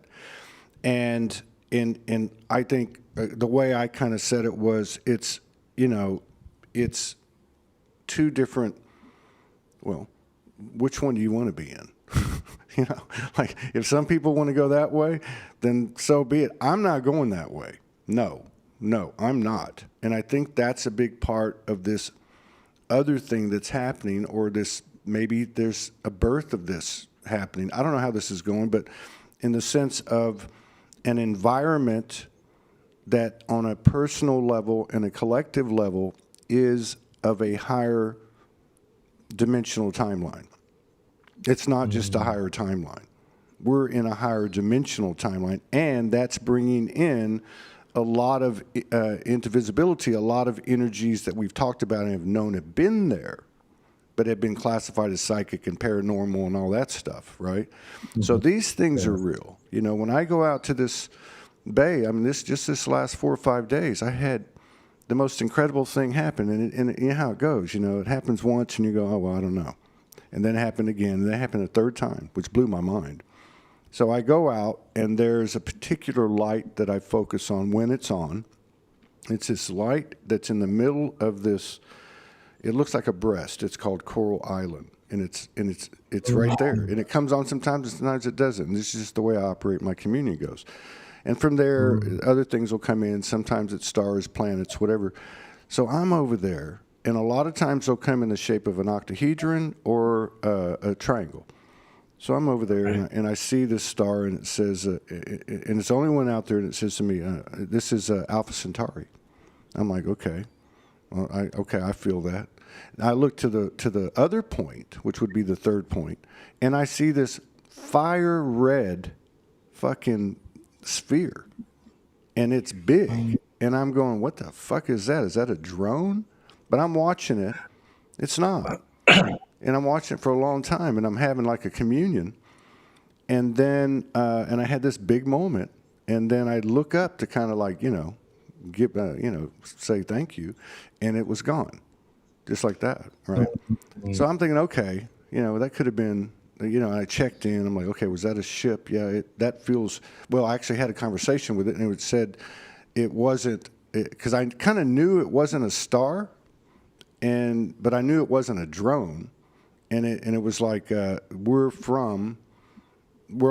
And I think the way I kind of said it was, it's 2 different. Well, which one do you want to be in? Like, if some people want to go that way, then so be it. I'm not going that way. No, I'm not. And I think that's a big part of this other thing that's happening, or this, maybe there's a birth of this happening. I don't know how this is going, but in the sense of an environment that on a personal level and a collective level is of a higher dimensional timeline. It's not just a higher timeline. We're in a higher dimensional timeline, and that's bringing in a lot of into visibility, a lot of energies that we've talked about and have known have been there, but have been classified as psychic and paranormal and all that stuff, right? So these things are real. When I go out to this bay, I mean, this last 4 or 5 days, I had the most incredible thing happen, and you know how it goes. It happens once, and you go, oh, well, I don't know. And then it happened again, and that happened a 3rd time, which blew my mind. So I go out, and there's a particular light that I focus on when it's on. It's this light that's in the middle of this. It looks like a breast. It's called Coral Island, and it's right there. And it comes on sometimes, and sometimes it doesn't. And this is just the way I operate. My communion goes. And from there, other things will come in. Sometimes it's stars, planets, whatever. So I'm over there, and a lot of times they'll come in the shape of an octahedron or a triangle. So I'm over there, and I see this star, and it says, and it's the only one out there, and it says to me, this is Alpha Centauri. I'm like, okay. Well, I feel that. And I look to the other point, which would be the 3rd point, and I see this fire red fucking sphere, and it's big, and I'm going, what the fuck is that? Is that a drone? But I'm watching it. It's not. And I'm watching it for a long time, and I'm having like a communion, and then and I had this big moment, and then I look up to kind of like give say thank you, and it was gone, just like that, right? So I'm thinking, okay, that could have been. I checked in. I'm like, okay, was that a ship? Yeah, that feels. Well, I actually had a conversation with it, and it said it wasn't, because I kind of knew it wasn't a star, but I knew it wasn't a drone, and it was like we're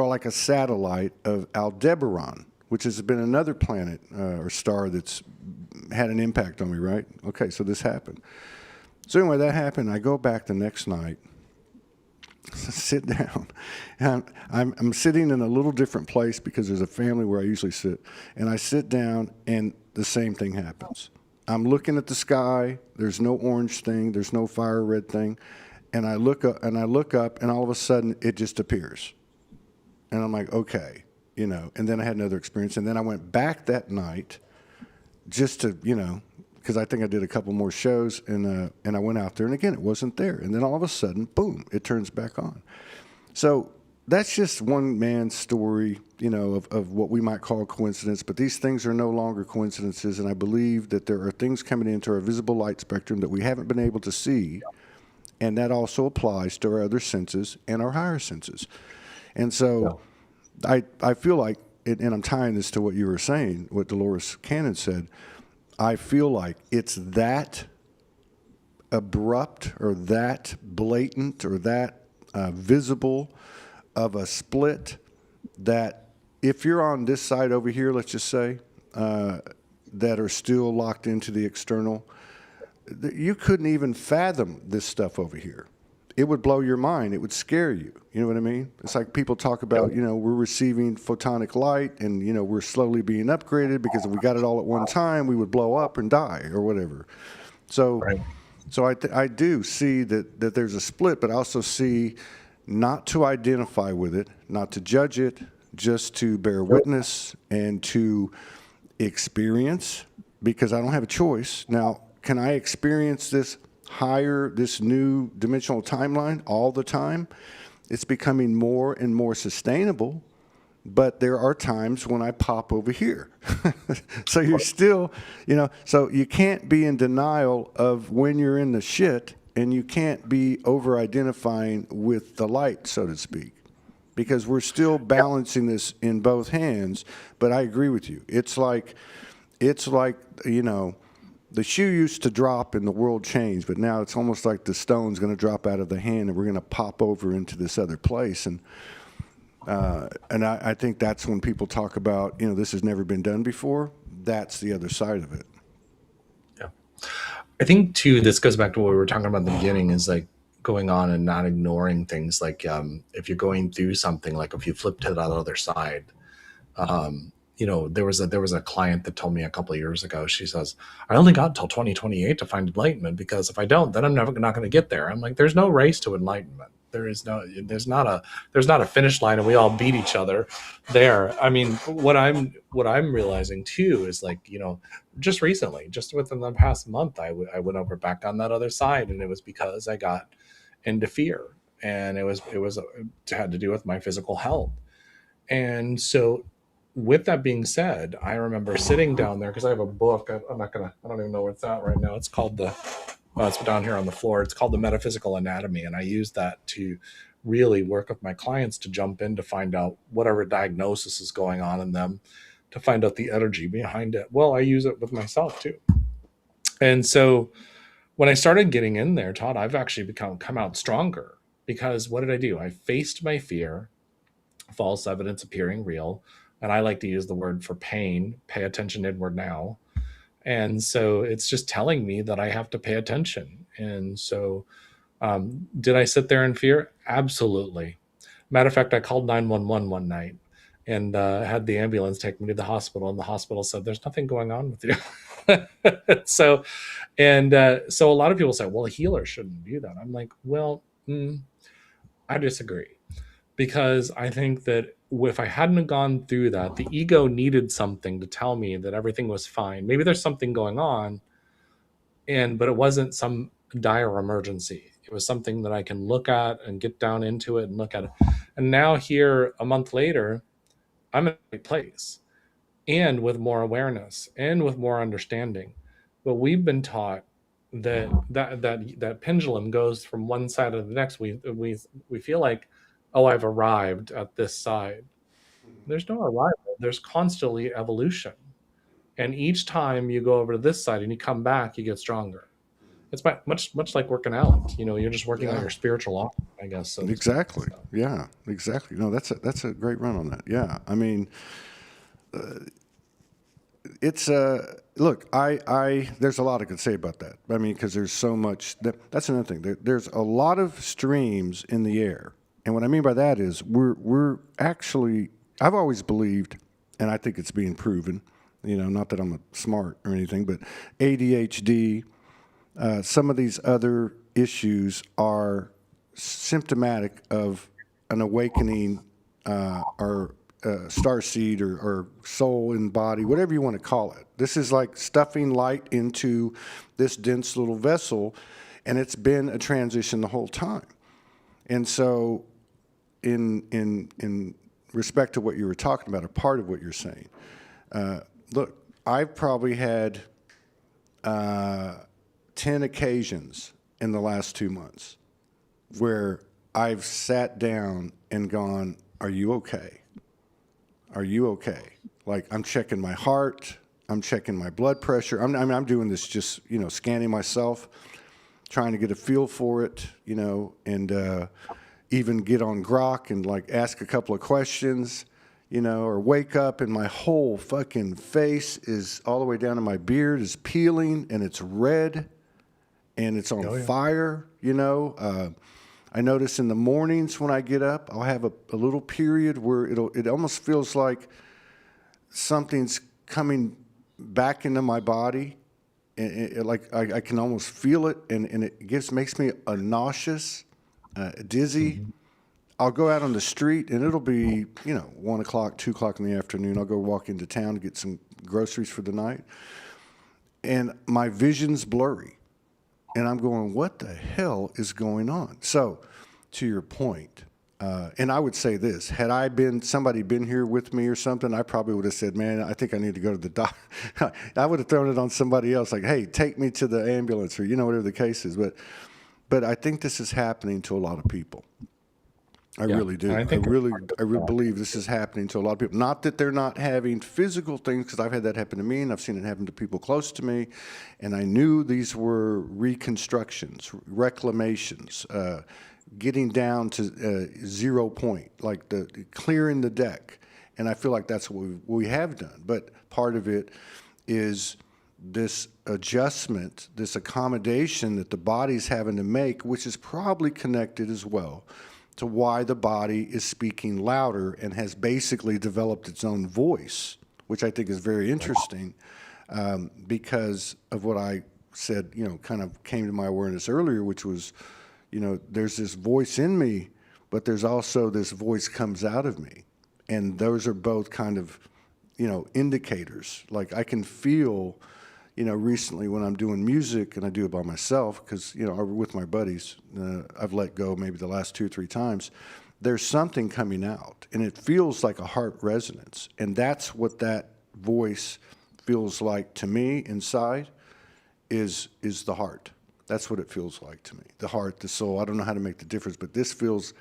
like a satellite of Aldebaran, which has been another planet or star that's had an impact on me, right? Okay, so this happened. So anyway, that happened. I go back the next night. sit down. And I'm sitting in a little different place because there's a family where I usually sit. And I sit down, and the same thing happens. I'm looking at the sky. There's no orange thing. There's no fire red thing. And I look up, and all of a sudden it just appears. And I'm like, okay, And then I had another experience. And then I went back that night just to, because I think I did a couple more shows, and I went out there, and again, it wasn't there. And then all of a sudden, boom, it turns back on. So that's just one man's story, of what we might call coincidence. But these things are no longer coincidences, and I believe that there are things coming into our visible light spectrum that we haven't been able to see, and that also applies to our other senses and our higher senses. And so I feel like, and I'm tying this to what you were saying, what Dolores Cannon said, I feel like it's that abrupt or that blatant or that visible of a split that if you're on this side over here, let's just say, that are still locked into the external, you couldn't even fathom this stuff over here. It would blow your mind. It would scare you. You know what I mean? It's like people talk about, we're receiving photonic light and, we're slowly being upgraded because if we got it all at one time, we would blow up and die or whatever. So, Right. so I do see that there's a split, but I also see not to identify with it, not to judge it, just to bear witness and to experience, because I don't have a choice. Now, can I experience this new dimensional timeline all the time? It's becoming more and more sustainable, but there are times when I pop over here. So you're still, so you can't be in denial of when you're in the shit, and you can't be over-identifying with the light, so to speak, because we're still balancing this in both hands. But I agree with you. It's like, the shoe used to drop and the world changed, but now it's almost like the stone's going to drop out of the hand and we're going to pop over into this other place. And I think that's when people talk about, this has never been done before. That's the other side of it. Yeah. I think too, this goes back to what we were talking about in the beginning, is like going on and not ignoring things. Like if you're going through something, like if you flip to the other side, there was a client that told me a couple of years ago. She says, I only got till 2028 to find enlightenment, because if I don't, then I'm not going to get there. I'm like, there's no race to enlightenment. There's not a finish line and we all beat each other there. I mean, what I'm realizing too is like, just recently, just within the past month, I went over back on that other side, and it was because I got into fear, and it had to do with my physical health. And so with that being said, I remember sitting down there, because I have a book. I don't even know where it's at right now. It's called it's down here on the floor. It's called The Metaphysical Anatomy. And I use that to really work with my clients to jump in to find out whatever diagnosis is going on in them, to find out the energy behind it. Well, I use it with myself too. And so when I started getting in there, Todd, I've actually come out stronger, because what did I do? I faced my fear, false evidence appearing real. And I like to use the word for pain, pay attention inward now. And so it's just telling me that I have to pay attention. And so did I sit there in fear? Absolutely. Matter of fact, I called 911 one night and had the ambulance take me to the hospital. And the hospital said, there's nothing going on with you. So a lot of people say, well, a healer shouldn't do that. I'm like, well, I disagree. Because I think that if I hadn't gone through that, the ego needed something to tell me that everything was fine. Maybe there's something going on, but it wasn't some dire emergency. It was something that I can look at and get down into it and look at it. And now here, a month later, I'm in a great place, and with more awareness and with more understanding. But we've been taught that pendulum goes from one side to the next. We feel like, oh, I've arrived at this side. There's no arrival. There's constantly evolution. And each time you go over to this side and you come back, you get stronger. It's much like working out. You're just working on your spiritual life, I guess. So Exactly. Yeah, exactly. No, that's a great run on that. Yeah. I mean, it's look, there's a lot I could say about that. I mean, because there's so much. That's another thing. There's a lot of streams in the air. And what I mean by that is we're actually, I've always believed, and I think it's being proven, not that I'm smart or anything, but ADHD, some of these other issues are symptomatic of an awakening or star seed or soul in body, whatever you want to call it. This is like stuffing light into this dense little vessel, and it's been a transition the whole time. And so, in respect to what you were talking about, or part of what you're saying, look, I've probably had 10 occasions in the last 2 months where I've sat down and gone, "Are you okay? Are you okay?" Like, I'm checking my heart, I'm checking my blood pressure. I'm doing this just, scanning myself, trying to get a feel for it, and even get on Grok and like ask a couple of questions, or wake up and my whole fucking face is all the way down to my beard is peeling and it's red and it's on fire, I notice in the mornings when I get up, I'll have a little period where it almost feels like something's coming back into my body, and like I can almost feel it, and it makes me nauseous, dizzy. Mm-hmm. I'll go out on the street, and it'll be 1 o'clock, 2 o'clock in the afternoon. I'll go walk into town to get some groceries for the night, and my vision's blurry. And I'm going, what the hell is going on? So, to your point, and I would say this: had somebody been here with me or something, I probably would have said, "Man, I think I need to go to the doctor." I would have thrown it on somebody else, like, "Hey, take me to the ambulance," or whatever the case is. But I think this is happening to a lot of people. I really do. I really believe this is happening to a lot of people. Not that they're not having physical things, because I've had that happen to me, and I've seen it happen to people close to me, and I knew these were reconstructions, reclamations, getting down to 0 point, like clearing the deck. And I feel like that's what we have done. But part of it is this adjustment, this accommodation that the body's having to make, which is probably connected as well to why the body is speaking louder and has basically developed its own voice, which I think is very interesting, because of what I said, kind of came to my awareness earlier, which was, there's this voice in me, but there's also this voice comes out of me. And those are both kind of, indicators. Like I can feel, recently when I'm doing music, and I do it by myself because, or with my buddies, I've let go maybe the last 2 or 3 times, there's something coming out, and it feels like a heart resonance. And that's what that voice feels like to me inside is the heart. That's what it feels like to me. The heart, the soul. I don't know how to make the difference, but this feels,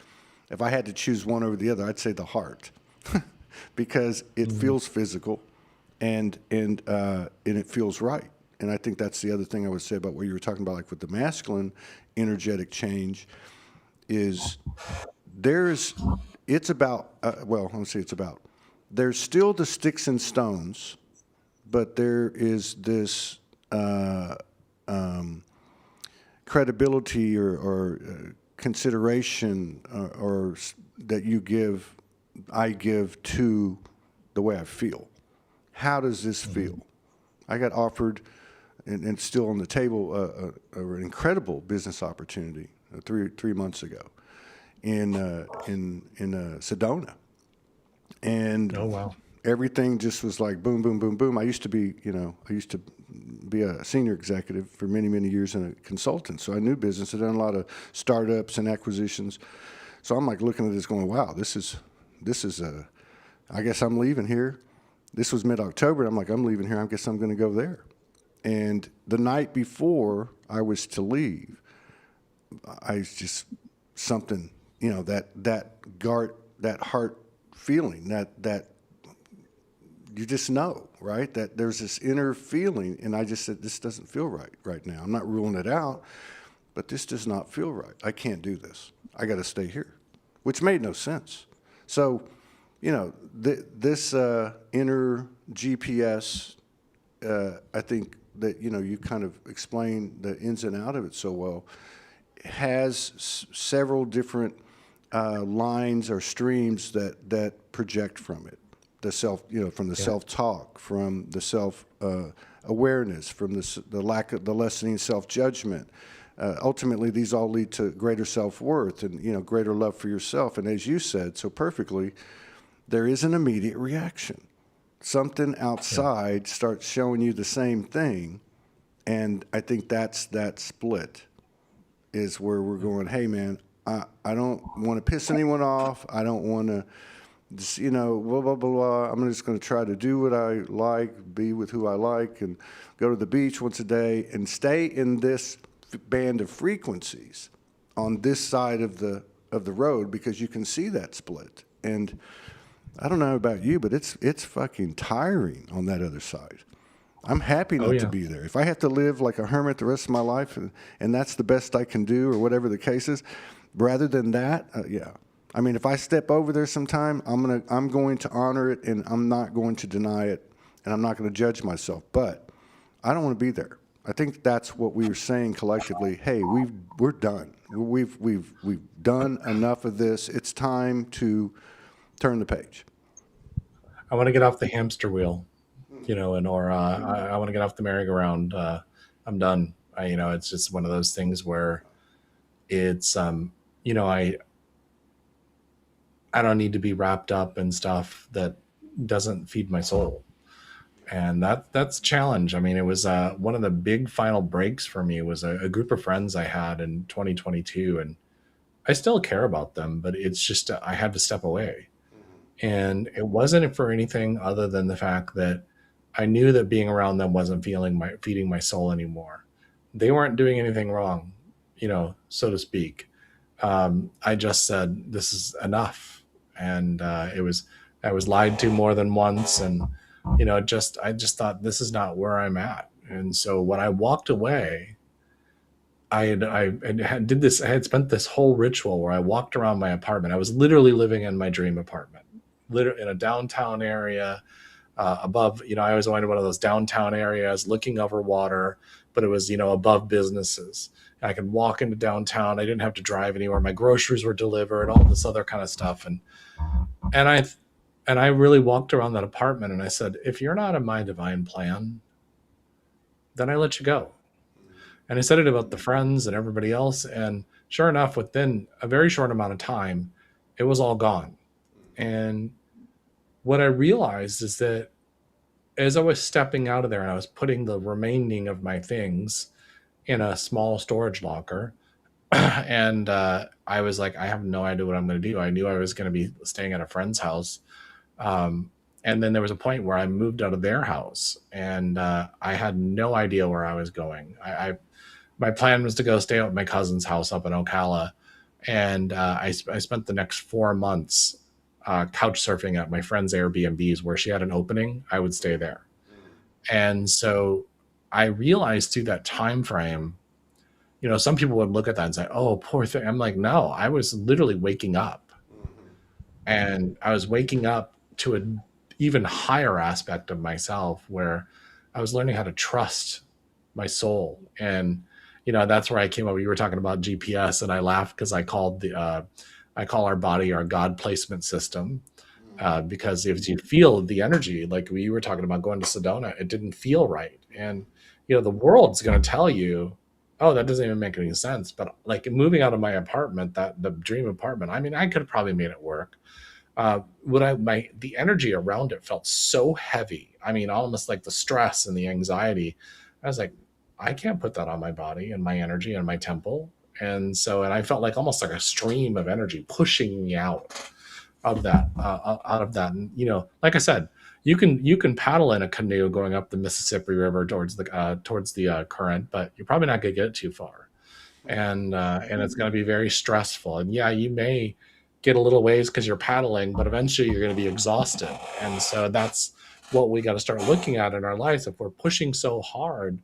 if I had to choose one over the other, I'd say the heart because it feels physical. And it feels right. And I think that's the other thing I would say about what you were talking about, like with the masculine energetic change, is there's still the sticks and stones, but there is this credibility or consideration or that I give to the way I feel. How does this feel? I got offered, and still on the table, an incredible business opportunity 3 months ago in Sedona, and oh wow, everything just was like boom, boom, boom, boom. I used to be a senior executive for many, many years and a consultant, so I knew business. I'd done a lot of startups and acquisitions, so I'm like looking at this, going, "Wow, this is I guess I'm leaving here." This was mid-October, and I'm like, I'm leaving here. I guess I'm going to go there. And the night before I was to leave, I was just something, that heart feeling, that you just know, right? That there's this inner feeling, and I just said, this doesn't feel right now. I'm not ruling it out, but this does not feel right. I can't do this. I got to stay here, which made no sense. So, this inner GPS, I think that, you kind of explain the ins and out of it so well, has several different lines or streams that project from it. The self, from the Yeah. self-talk, from the self awareness, from the lack of the lessening self-judgment. Ultimately, these all lead to greater self-worth and greater love for yourself. And as you said so perfectly, there is an immediate reaction. Something Yeah. outside starts showing you the same thing, and I think that's that split is where we're going, hey man, I don't want to piss anyone off. I don't want to just, blah, blah, blah, blah. I'm just going to try to do what I like, be with who I like, and go to the beach once a day and stay in this band of frequencies on this side of the road, because you can see that split. And I don't know about you, but it's fucking tiring on that other side. I'm happy Oh not to yeah. be there. If I have to live like a hermit the rest of my life, and that's the best I can do, or whatever the case is, rather than that, yeah. I mean, if I step over there sometime, I'm going to honor it, and I'm not going to deny it, and I'm not going to judge myself. But I don't want to be there. I think that's what we were saying collectively. Hey, we're done. We've done enough of this. It's time to turn the page. I want to get off the hamster wheel, and or I want to get off the merry-go-round. I'm done. It's just one of those things where it's you know, I don't need to be wrapped up in stuff that doesn't feed my soul. And that's a challenge. I mean, it was one of the big final breaks for me was a group of friends I had in 2022, and I still care about them, but it's just I had to step away. And it wasn't for anything other than the fact that I knew that being around them wasn't feeding my soul anymore. They weren't doing anything wrong, so to speak. I just said this is enough, and I was lied to more than once, and just I just thought this is not where I'm at. And so when I walked away, did this. I had spent this whole ritual where I walked around my apartment. I was literally living in my dream apartment, literally in a downtown area, above. I always wanted one of those downtown areas, looking over water, but it was above businesses. And I could walk into downtown. I didn't have to drive anywhere. My groceries were delivered, all this other kind of stuff, and I really walked around that apartment and I said, if you're not in my divine plan, then I let you go. And I said it about the friends and everybody else. And sure enough, within a very short amount of time, it was all gone. And what I realized is that as I was stepping out of there and I was putting the remaining of my things in a small storage locker, and I was like, I have no idea what I'm going to do. I knew I was going to be staying at a friend's house. Um, and then there was a point where I moved out of their house, and I had no idea where I was going. My plan was to go stay at my cousin's house up in Ocala, and I spent the next 4 months couch surfing at my friend's Airbnbs where she had an opening. I would stay there, and so I realized through that time frame, some people would look at that and say, "Oh, poor thing." I'm like, no, I was literally waking up, and I was waking up to an even higher aspect of myself where I was learning how to trust my soul. And that's where I came up. You were talking about GPS, and I laughed because I call our body our God placement system, because if you feel the energy, like we were talking about going to Sedona, it didn't feel right. And the world's going to tell you, oh, that doesn't even make any sense. But like moving out of my apartment, that the dream apartment, I mean, I could have probably made it work. The energy around it felt so heavy. I mean, almost like the stress and the anxiety. I was like, I can't put that on my body and my energy and my temple. And I felt like almost like a stream of energy pushing me out of that. And like I said, you can paddle in a canoe going up the Mississippi River towards the current, but you're probably not going to get too far, and it's going to be very stressful. And yeah, you may get a little ways because you're paddling, but eventually you're going to be exhausted. And so that's what we got to start looking at in our lives. If we're pushing so hard,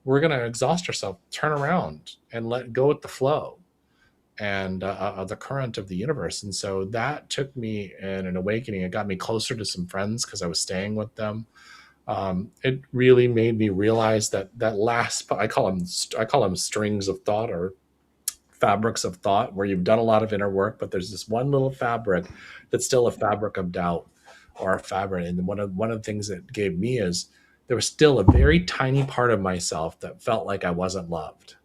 we're going to exhaust ourselves. Turn around and let go with the flow and the current of the universe. And so that took me in an awakening. It got me closer to some friends because I was staying with them. It really made me realize that last, I call them strings of thought or fabrics of thought where you've done a lot of inner work, but there's this one little fabric that's still a fabric of doubt or a fabric. And one of the things that gave me is there was still a very tiny part of myself that felt like I wasn't loved.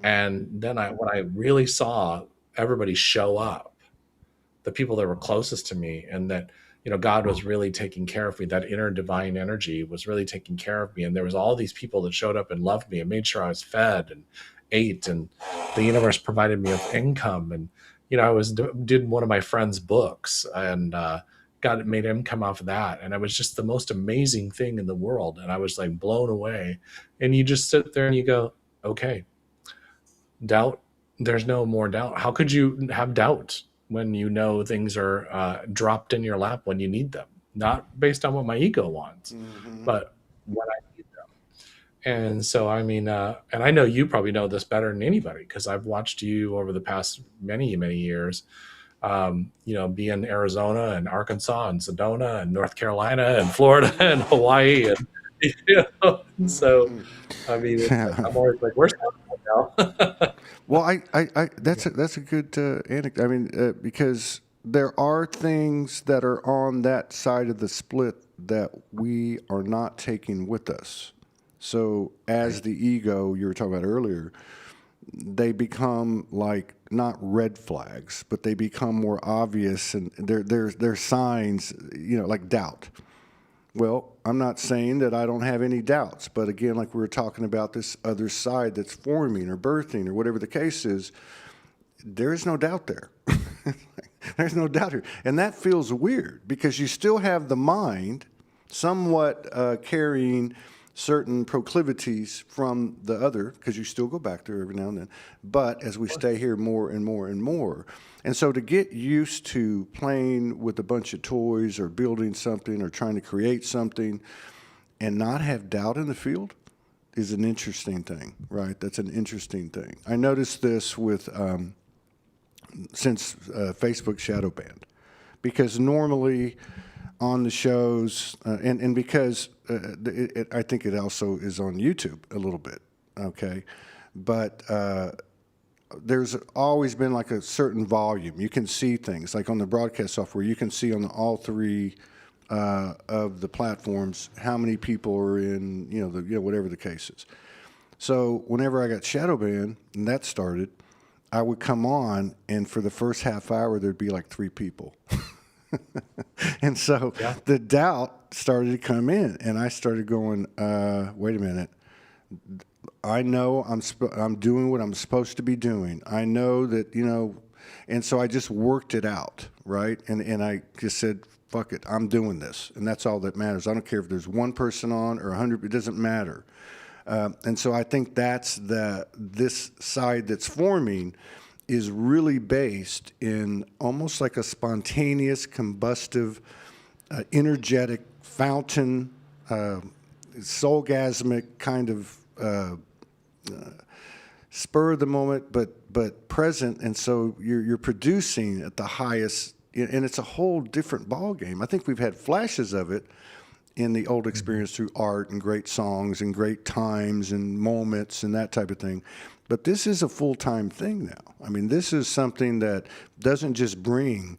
And then when I really saw everybody show up, the people that were closest to me, and that, God was really taking care of me, that inner divine energy was really taking care of me. And there was all these people that showed up and loved me and made sure I was fed and ate, and the universe provided me with income. And, I did one of my friend's books, and, made income off of that. And it was just the most amazing thing in the world. And I was like blown away. And you just sit there and you go, okay, doubt, there's no more doubt. How could you have doubt when things are dropped in your lap when you need them? Not based on what my ego wants, but when I need them. And so, and I know you probably know this better than anybody, because I've watched you over the past many, many years, be in Arizona and Arkansas and Sedona and North Carolina and Florida and Hawaii. And so, I'm always like, where's that now? Well, that's a good anecdote. Because there are things that are on that side of the split that we are not taking with us. So as the ego you were talking about earlier, they become like not red flags, but they become more obvious, and they're signs, like doubt. Well, I'm not saying that I don't have any doubts, but again, like we were talking about, this other side that's forming or birthing or whatever the case is, there is no doubt there. There's no doubt here. And that feels weird, because you still have the mind somewhat carrying certain proclivities from the other, because you still go back there every now and then. But as we stay here more and more and more, and so to get used to playing with a bunch of toys or building something or trying to create something and not have doubt in the field is an interesting thing, right? That's an interesting thing. I noticed this with since Facebook shadow banned, because normally on the shows, and because I think it also is on YouTube a little bit, okay? But there's always been like a certain volume. You can see things, like on the broadcast software, you can see on all three of the platforms how many people are in, whatever the case is. So whenever I got shadow banned, and that started, I would come on, and for the first half hour, there'd be like 3 people. And so the doubt started to come in, and I started going, wait a minute. I know I'm doing what I'm supposed to be doing. I know that, and so I just worked it out, right? And I just said, fuck it, I'm doing this, and that's all that matters. I don't care if there's 1 person on or 100, it doesn't matter. And so I think that's this side that's forming is really based in almost like a spontaneous, combustive, energetic fountain, soulgasmic kind of spur of the moment, but present. And so you're producing at the highest, and it's a whole different ball game. I think we've had flashes of it in the old experience through art and great songs and great times and moments and that type of thing. But this is a full-time thing now. I mean, this is something that doesn't just bring,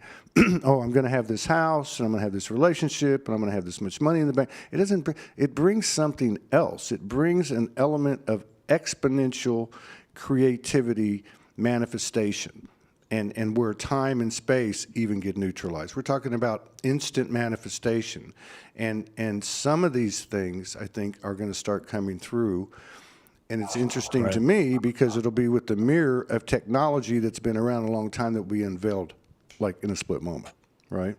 oh, I'm going to have this house and I'm going to have this relationship and I'm going to have this much money in the bank. It doesn't. It brings something else. It brings an element of exponential creativity manifestation. And where time and space even get neutralized. We're talking about instant manifestation. And some of these things, I think, are going to start coming through. And it's interesting to me because it'll be with the mirror of technology that's been around a long time that we unveiled, like in a split moment, right?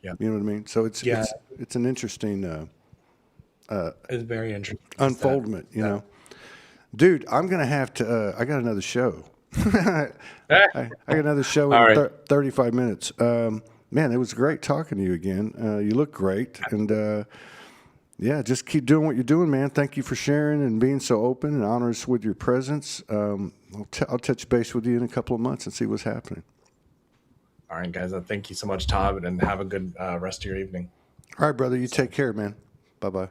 Yeah. You know what I mean? So it's an interesting it's very interesting unfoldment, you know. Dude, I'm going to have to, I got another show. I got another show in 35 minutes. Man, it was great talking to you again. You look great. And just keep doing what you're doing, man. Thank you for sharing and being so open and honor us with your presence. I'll touch base with you in a couple of months and see what's happening. All right, guys. Thank you so much, Todd, and have a good rest of your evening. All right, brother. You take care, man. Bye-bye.